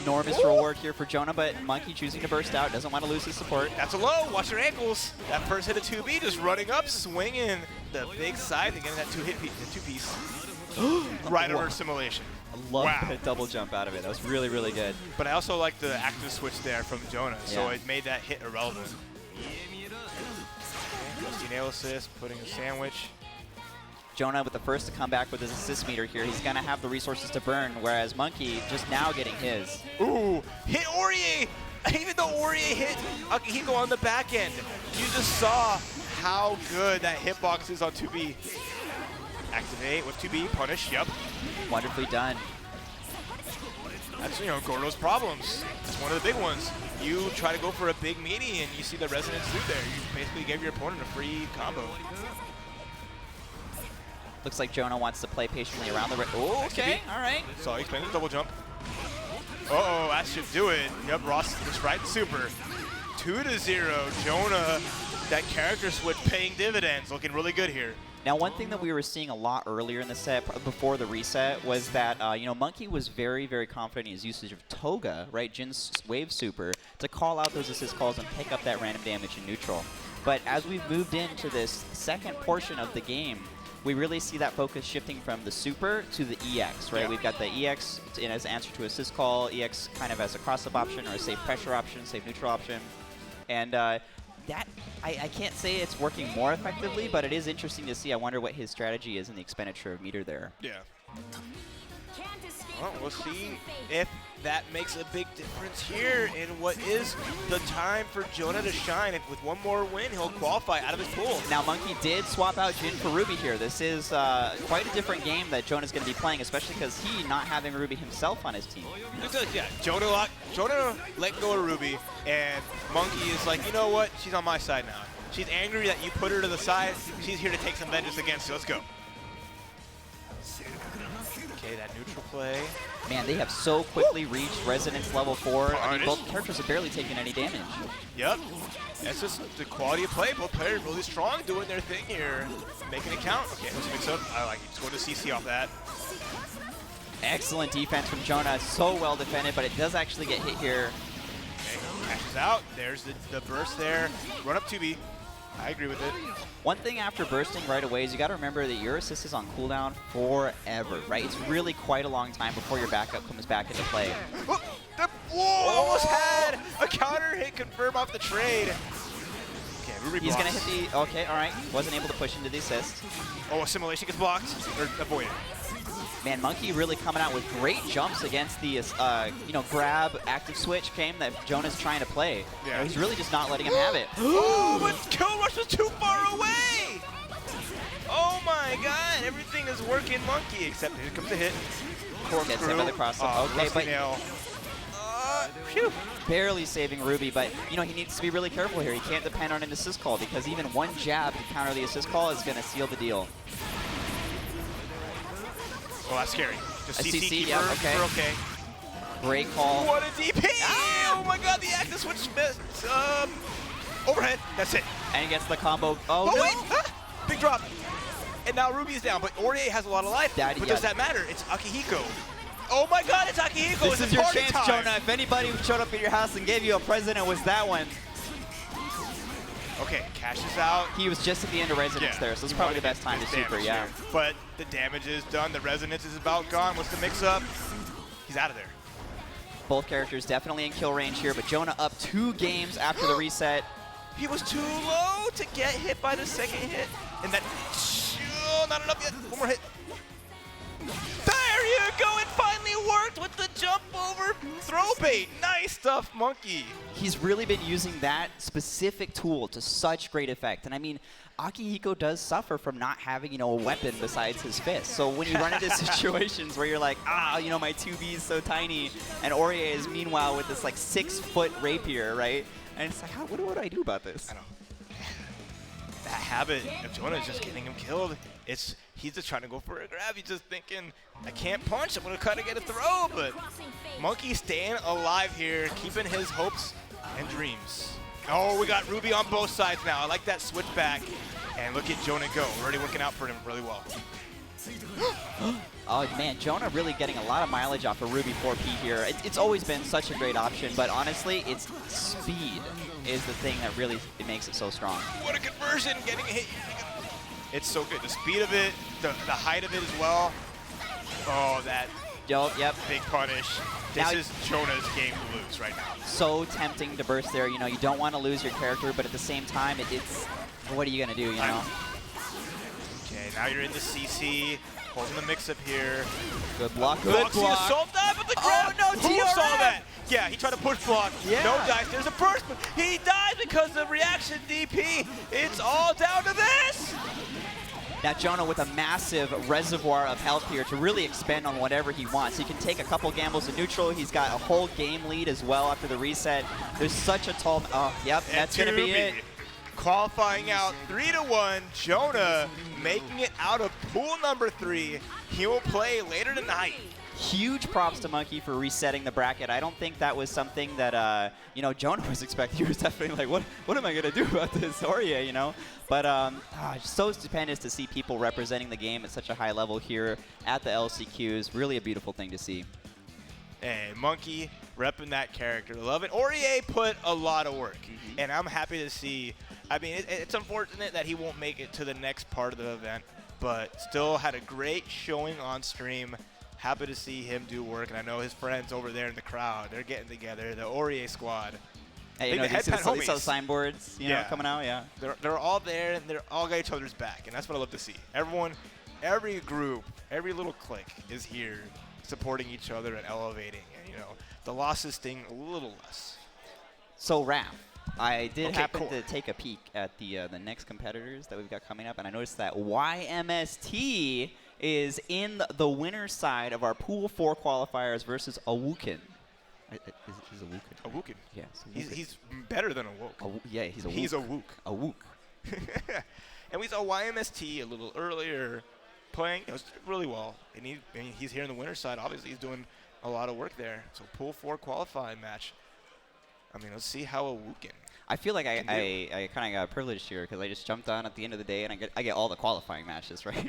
Enormous reward here for Jona, but Monkey choosing to burst out, doesn't want to lose his support. That's a low. Watch your ankles. That first hit of 2B just running up, swinging the big side and getting that two-piece. Right over simulation. I love that double jump out of it. That was really, really good. But I also like the active switch there from Jona, so it made that hit irrelevant. Rusty nail assist, putting a sandwich. Jona with the first to come back with his assist meter here. He's going to have the resources to burn, whereas Monkey just now getting his. Ooh, hit Orie! Even though Orie hit Akihiko on the back end, you just saw how good that hitbox is on 2B. Activate with 2B, punish, yep. Wonderfully done. That's, you know, Gordo's problems. It's one of the big ones. You try to go for a big meaty and you see the resonance through there. You basically gave your opponent a free combo. Looks like Jona wants to play patiently around the... Oh, okay, all right. So he's playing the double jump. Uh-oh, that should do it. Yep, Ross just right super. 2-0, Jona, that character switch paying dividends. Looking really good here. Now, one thing that we were seeing a lot earlier in the set, before the reset, was that, you know, Monkey was very, very confident in his usage of Toga, right, Jin's Wave Super, to call out those assist calls and pick up that random damage in neutral. But as we've moved into this second portion of the game, we really see that focus shifting from the super to the EX, right? Yeah. We've got the EX as an answer to assist call, EX kind of as a cross-up option or a safe pressure option, safe neutral option. And that, I can't say it's working more effectively, but it is interesting to see. I wonder what his strategy is in the expenditure of meter there. Yeah. Well, we'll see if that makes a big difference here in what is the time for Jona to shine. If with one more win, he'll qualify out of his pool. Now, Monkey did swap out Jin for Ruby here. This is quite a different game that Jona's going to be playing, especially because he not having Ruby himself on his team. Yeah, Jona let go of Ruby, and Monkey is like, you know what? She's on my side now. She's angry that you put her to the side. She's here to take some vengeance against you. Let's go. Okay, that neutral play. Man, they have so quickly reached Resonance level 4. I mean, both characters have barely taken any damage. Yep. That's just the quality of play. Both players really strong, doing their thing here. Making it count. Okay, let's mix up. I like it. Just go to CC off that. Excellent defense from Jona. So well defended, but it does actually get hit here. Okay, cashes out. There's the burst there. Run up 2B. I agree with it. One thing after bursting right away is you got to remember that your assist is on cooldown forever, right? It's really quite a long time before your backup comes back into play. Whoa, almost had a counter hit confirm off the trade. Okay, Ruby He's going to hit the, okay, all right. Wasn't able to push into the assist. Oh, assimilation gets blocked, or avoided. Man, Monkey really coming out with great jumps against the, you know, grab active switch game that Jona's trying to play. Yeah. He's really just not letting him have it. Oh, but Kill Rush was too far away! Oh my god, everything is working Monkey, except here comes the hit. Gets hit by the cross-up. Okay, but nail. Phew. Barely saving Ruby, but you know he needs to be really careful here. He can't depend on an assist call because even one jab to counter the assist call is going to seal the deal. Oh, that's scary. Just CC, yeah, okay. Great call. What a DP! Ow! Oh my god, the active switch missed. Overhead. That's it. And he gets the combo. Oh, no. wait! Ah! Big drop. And now Ruby's down, but Orie has a lot of life. But does that matter? It's Akihiko. Oh my god, it's Akihiko. This is your chance, Jona. If anybody showed up at your house and gave you a present, it was that one. Okay, cashes out. He was just at the end of Resonance there, so it's probably the best time to super, yeah. But the damage is done. The Resonance is about gone. What's the mix-up? He's out of there. Both characters definitely in kill range here, but Jona up 2 games after the reset. He was too low to get hit by the second hit. And that, not enough yet. One more hit. There you go. It finally worked with the jump over throw bait. Nice stuff, Monkey. He's really been using that specific tool to such great effect. And I mean, Akihiko does suffer from not having, a weapon besides his fist. So when you run into situations where you're like, my 2B is so tiny, and Orie is meanwhile with this like 6-foot rapier, right? And it's like, what do I do about this? I know. That habit of Jona is just getting him killed. He's just trying to go for a grab. He's just thinking, I can't punch. I'm going to kind of get a throw. But Monkey staying alive here, keeping his hopes and dreams. Oh, we got Ruby on both sides now. I like that switch back. And look at Jona go. Already working out for him really well. Oh, man, Jona really getting a lot of mileage off of Ruby 4P here. It's always been such a great option, but honestly, its speed is the thing that really makes it so strong. What a conversion, getting hit. It's so good. The speed of it, the height of it as well. Oh, that big punish. This is Jona's game to lose right now. So tempting to burst there. You don't want to lose your character, but at the same time, it's what are you going to do, Okay, now you're in the CC. Holding the mix-up here. Good block. Good block. Assault dive with the grab. Oh, no, Who saw that? Yeah, he tried to push block. Yeah. No dice. There's a burst, but he dies because of reaction DP. It's all down to this. Now Jona with a massive reservoir of health here to really expend on whatever he wants. He can take a couple gambles in neutral. He's got a whole game lead as well after the reset. There's such a tall... Oh, yep, that's going to be it. Qualifying out 3-1. Jona making it out of pool number 3. He will play later tonight. Huge props to Monkey for resetting the bracket. I don't think that was something that Jona was expecting. He was definitely like, what am I gonna do about this, Orie, But so stupendous to see people representing the game at such a high level here at the LCQs. Really a beautiful thing to see. Hey, Monkey repping that character. Love it. Orie put a lot of work, and I'm happy to see. I mean, it's unfortunate that he won't make it to the next part of the event, but still had a great showing on stream. Happy to see him do work, and I know his friends over there in the crowd, they're getting together, the Orie squad. Hey, the Headpat homies. These signboards, coming out, yeah. They're all there, and they're all got each other's back, and that's what I love to see. Everyone, every group, every little clique is here supporting each other and elevating, and the losses sting a little less. So, Raph, I did happen to take a peek at the next competitors that we've got coming up, and I noticed that YMST is in the winner's side of our Pool 4 qualifiers versus Awookanen. He's Awookanen. Awookanen. Yeah. He's better than Awook. Yeah, he's Awook. He's Awook. Awook. And we saw YMST a little earlier playing really well. And he's here in the winner's side. Obviously, he's doing a lot of work there. So Pool 4 qualifying match. I mean, let's see how Awookanen. I feel like I kind of got privileged here because I just jumped on at the end of the day and I get all the qualifying matches, right?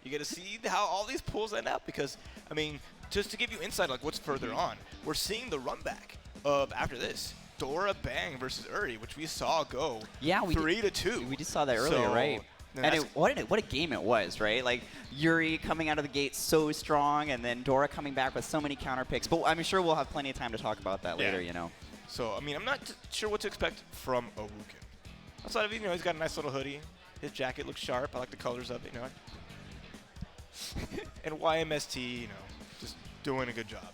You get to see how all these pools end up because, I mean, just to give you insight like what's further on, we're seeing the run back of, after this, Dora Bang versus Orie, which we saw go 3-2. We just saw that earlier, right? And what a game it was, right? Like, Yuri coming out of the gate so strong, and then Dora coming back with so many counter picks. But I'm sure we'll have plenty of time to talk about that later, So, I mean, I'm not sure what to expect from Awookanen. Outside of it, he's got a nice little hoodie. His jacket looks sharp. I like the colors of it, And YMST, just doing a good job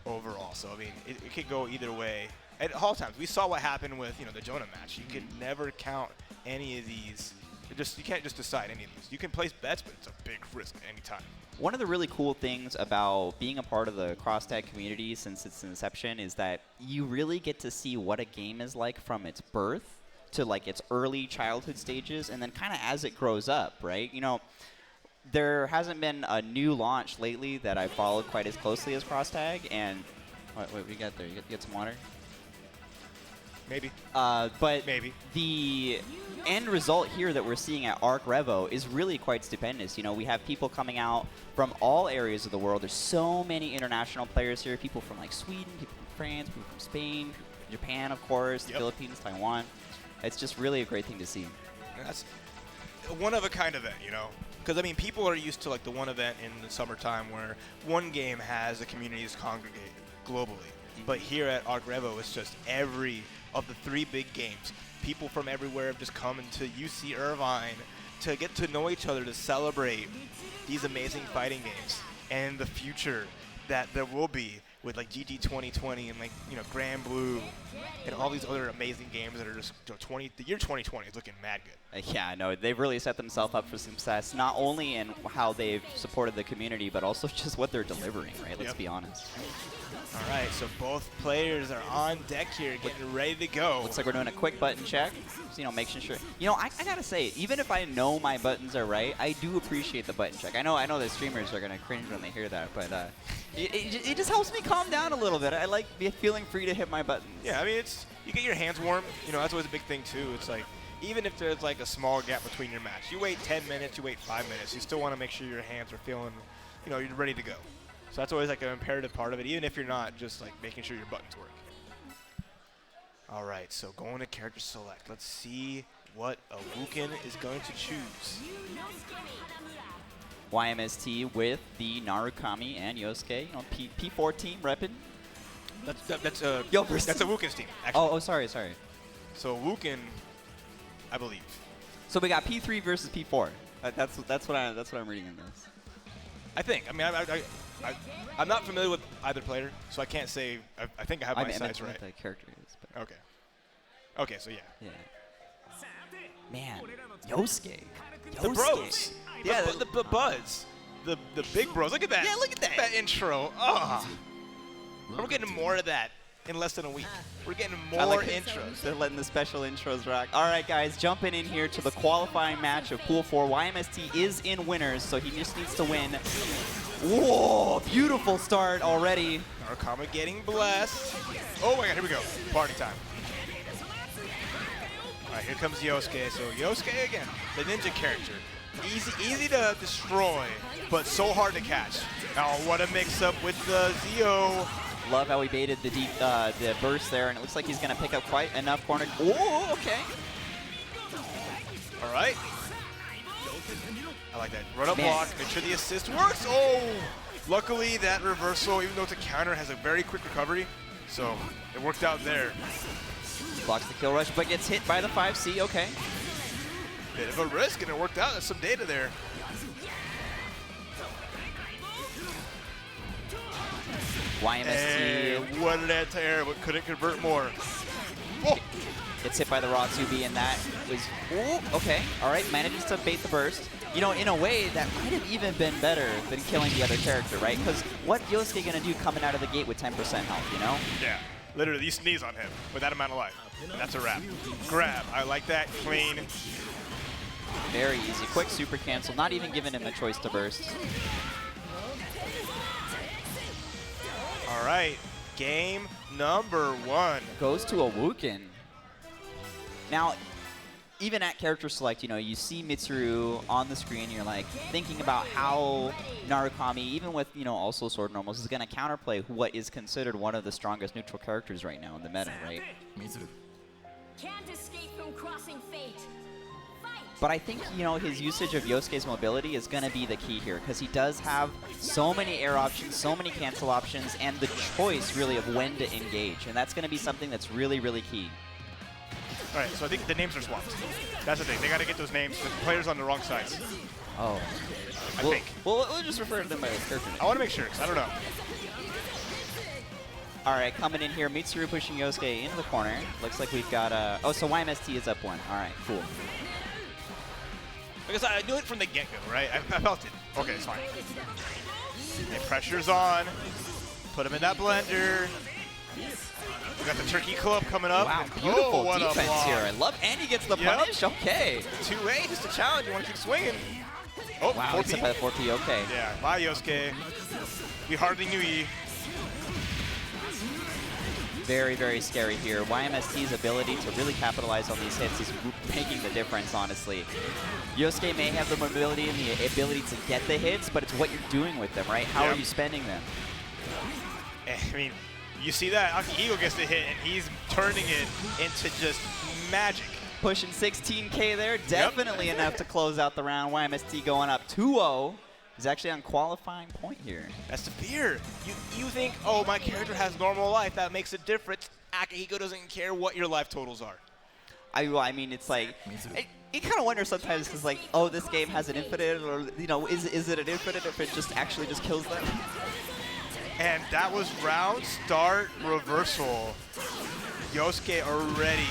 overall. So, I mean, it could go either way. At all times, we saw what happened with, the Jona match. You could never count any of these. You can't just decide any of these. You can place bets, but it's a big risk any time. One of the really cool things about being a part of the cross-tag community since its inception is that you really get to see what a game is like from its birth to like its early childhood stages and then kind of as it grows up, right? There hasn't been a new launch lately that I followed quite as closely as cross-tag, and what we got there? You get some water? Maybe. But Maybe. the end result here that we're seeing at ArcRevo is really quite stupendous. You know, we have people coming out from all areas of the world. There's so many international players here. People from like Sweden, people from France, people from Spain, Japan, of course, Philippines, Taiwan. It's just really a great thing to see. That's a one-of-a-kind event, you know? Because, I mean, people are used to, like, the one event in the summertime where one game has the communities congregate globally. But here at ArcRevo, it's just every of the 3 big games. People from everywhere have just come into UC Irvine to get to know each other, to celebrate these amazing fighting games and the future that there will be with like GT 2020 and like, you know, BlazBlue and all these other amazing games that are just, you know, the year 2020 is looking mad good. Yeah, I know. They've really set themselves up for success, not only in how they've supported the community, but also just what they're delivering, right? Let's be honest. All right, so both players are on deck here, getting ready to go. Looks like we're doing a quick button check, so, you know, making sure. You know, I gotta say, even if I know my buttons are right, I do appreciate the button check. I know the streamers are gonna cringe when they hear that, but it just helps me calm down a little bit. I like feeling free to hit my buttons. Yeah, I mean, you get your hands warm. You know, that's always a big thing too. It's like, even if there's like a small gap between your match, you wait 10 minutes, you wait 5 minutes, you still want to make sure your hands are feeling, you know, you're ready to go. So that's always like an imperative part of it, even if you're not, just like making sure your buttons work. All right, so going to character select. Let's see what Awookanen is going to choose. YMST with the Narukami and Yosuke, you know, P4 team repping. That's Yoverse. that's Awookanen's team, actually. Oh, sorry. So Awookanen, I believe. So we got P3 versus P4. That's what I'm reading in this. I think. I mean, I'm not familiar with either player, so I can't say. I think I have my sides right. The character is, but Okay. Okay, so yeah. Yeah. Man, Yosuke. The bros. Yeah, the buds. The big bros. Look at that. Yeah, look at that. That intro. Oh. We're getting more of that in less than a week. We're getting more intros. They're letting the special intros rock. All right, guys, jumping in here to the qualifying match of Pool 4. YMST is in winners, so he just needs to win. Whoa, beautiful start already. Narukami getting blessed. Oh my god, here we go. Party time. All right, here comes Yosuke. So Yosuke again, the ninja character. Easy to destroy, but so hard to catch. Now, what a mix-up with the Zio. Love how he baited the deep, the burst there, and it looks like he's going to pick up quite enough corner. Oh, okay. All right. I like that. Run up block, make sure the assist works. Oh, luckily that reversal, even though it's a counter, has a very quick recovery. So it worked out there. Blocks the kill rush, but gets hit by the 5C. Okay. Bit of a risk, and it worked out. There's some data there. YMST. What an anti-air, but couldn't convert more. Oh. Gets hit by the raw 2B, and that was, ooh, okay. All right, manages to bait the burst. You know, in a way, that might have even been better than killing the other character, right? Because what Yosuke going to do coming out of the gate with 10% health, you know? Yeah, literally, you sneeze on him with that amount of life. And that's a wrap. Grab, I like that, clean. Very easy, quick super cancel, not even giving him a choice to burst. All right, game number 1. Goes to Awookanen. Now, even at character select, you know, you see Mitsuru on the screen, you're like thinking about how Narukami, even with, you know, also sword normals, is going to counterplay what is considered one of the strongest neutral characters right now in the meta, right? Mitsuru. Can't escape from crossing fate. But I think, you know, his usage of Yosuke's mobility is going to be the key here, because he does have so many air options, so many cancel options, and the choice, really, of when to engage. And that's going to be something that's really, really key. All right, so I think the names are swapped. That's the thing. They got to get those names with players on the wrong sides. Oh. I think. Well, we'll just refer to them by their character name. I want to make sure, because I don't know. All right, coming in here, Mitsuru pushing Yosuke into the corner. Looks like we've got a... Oh, so YMST is up 1. All right, cool. Because I knew it from the get-go, right? I felt it. Okay, it's fine. Okay, pressure's on. Put him in that blender. We got the turkey club coming up. Wow, beautiful what defense here. I love, and he gets the punish. Okay. 2A, just a challenge. You want to keep swinging. Oh, wow, 4P. it's up by the 4P. Okay. Yeah, bye, Yosuke. We hardly knew ye. very, very scary here. YMST's ability to really capitalize on these hits is making the difference, honestly. Yosuke may have the mobility and the ability to get the hits, but it's what you're doing with them, right? How are you spending them? I mean, you see that Akihiko gets the hit, and he's turning it into just magic. Pushing 16K there, definitely enough to close out the round. YMST going up 2-0. He's actually on qualifying point here. That's the fear. You think, oh, my character has normal life, that makes a difference. Akihiko doesn't care what your life totals are. I mean, it's like, you kind of wonder sometimes, because like, oh, this game has an infinite, or, you know, is it an infinite if it just actually just kills them? And that was round start reversal. Yosuke already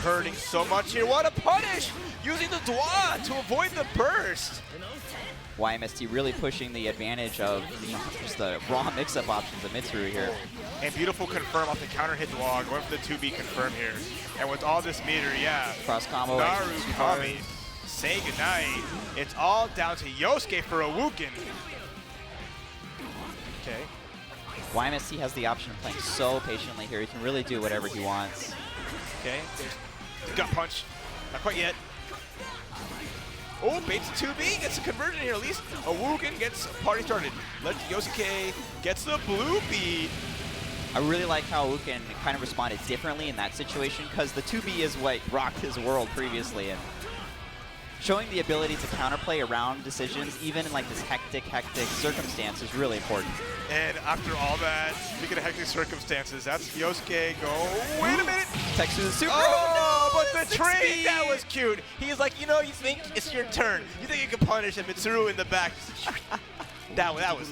hurting so much here. What a punish! Using the Dwa to avoid the burst. YMST really pushing the advantage of, you know, just the raw mix-up options of Mitsuru here. And beautiful confirm off the counter hit Dwa, going for the 2B confirm here. And with all this meter, Cross combo. Naru, Kami, say goodnight. It's all down to Yosuke for Awookanen. Okay. YMST has the option of playing so patiently here. He can really do whatever he wants. Okay, there's the gut punch. Not quite yet. Oh, baits 2B, gets a conversion here. At least Awookanen gets a party started. Yosuke gets the blue bead. I really like how Awookanen kind of responded differently in that situation, because the 2B is what rocked his world previously, and showing the ability to counterplay around decisions, even in like this hectic circumstance, is really important. And after all that, speaking of hectic circumstances, that's Yosuke go, wait a minute! Text to the super. Oh, no, but the 6B. trade, that was cute. He's like, you know, you think it's your turn. You think you can punish, and Mitsuru in the back. that was,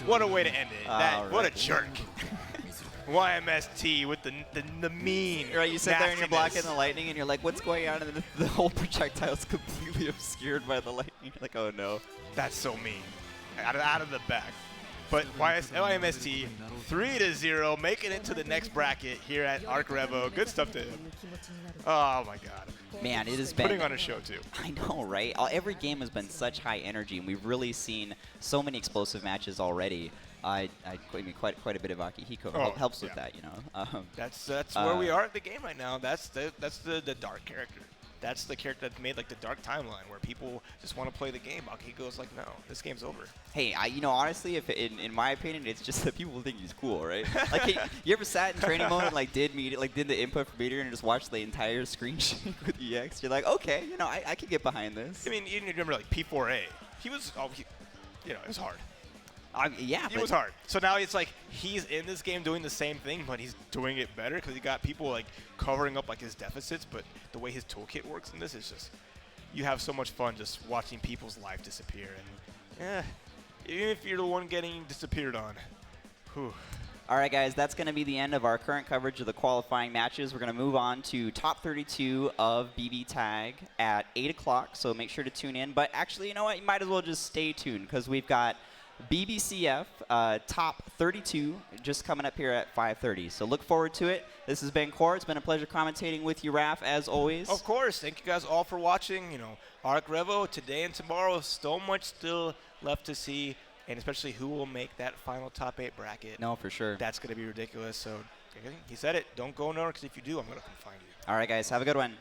what a way to end it. What a jerk. YMST with the mean. Right, you sit there and you're nastiness. blocking the lightning, and you're like, what's going on? And the whole projectile's completely obscured by the lightning. You're like, oh no. That's so mean. Out of the back. But YMST 3-0, making it to the next bracket here at ArcRevo. Good stuff to him. Oh my God. Man, it has been putting on a show too. I know, right? Every game has been such high energy, and we've really seen so many explosive matches already. I mean, quite a bit of Akihiko helps with that, you know. That's where we are at the game right now. That's the dark character. That's the character that made like the dark timeline where people just want to play the game. Akihiko's like, no, this game's over. Hey, you know, honestly, if in my opinion, it's just that people think he's cool, right? Like, hey, you ever sat in training mode and like did the input for meter and just watched the entire screen shake with EX? You're like, okay, you know, I can get behind this. I mean, you remember like P4A? He was, you know, it was hard. Yeah, it was hard. So now it's like he's in this game doing the same thing, but he's doing it better because he got people like covering up like his deficits. But the way his toolkit works in this is just, you have so much fun just watching people's life disappear. And even if you're the one getting disappeared on. Whew. All right, guys, that's going to be the end of our current coverage of the qualifying matches. We're going to move on to top 32 of BB Tag at 8 o'clock, so make sure to tune in. But actually, you know what? You might as well just stay tuned because we've got BBCF top 32 just coming up here at 5:30. So look forward to it. This has been Core. It's been a pleasure commentating with you, Raph, as always. Of course. Thank you guys all for watching. You know, ArcRevo today and tomorrow. So much still left to see, and especially who will make that final top 8 bracket. No, for sure. That's going to be ridiculous. So he said it. Don't go nowhere, because if you do, I'm going to come find you. All right, guys. Have a good one.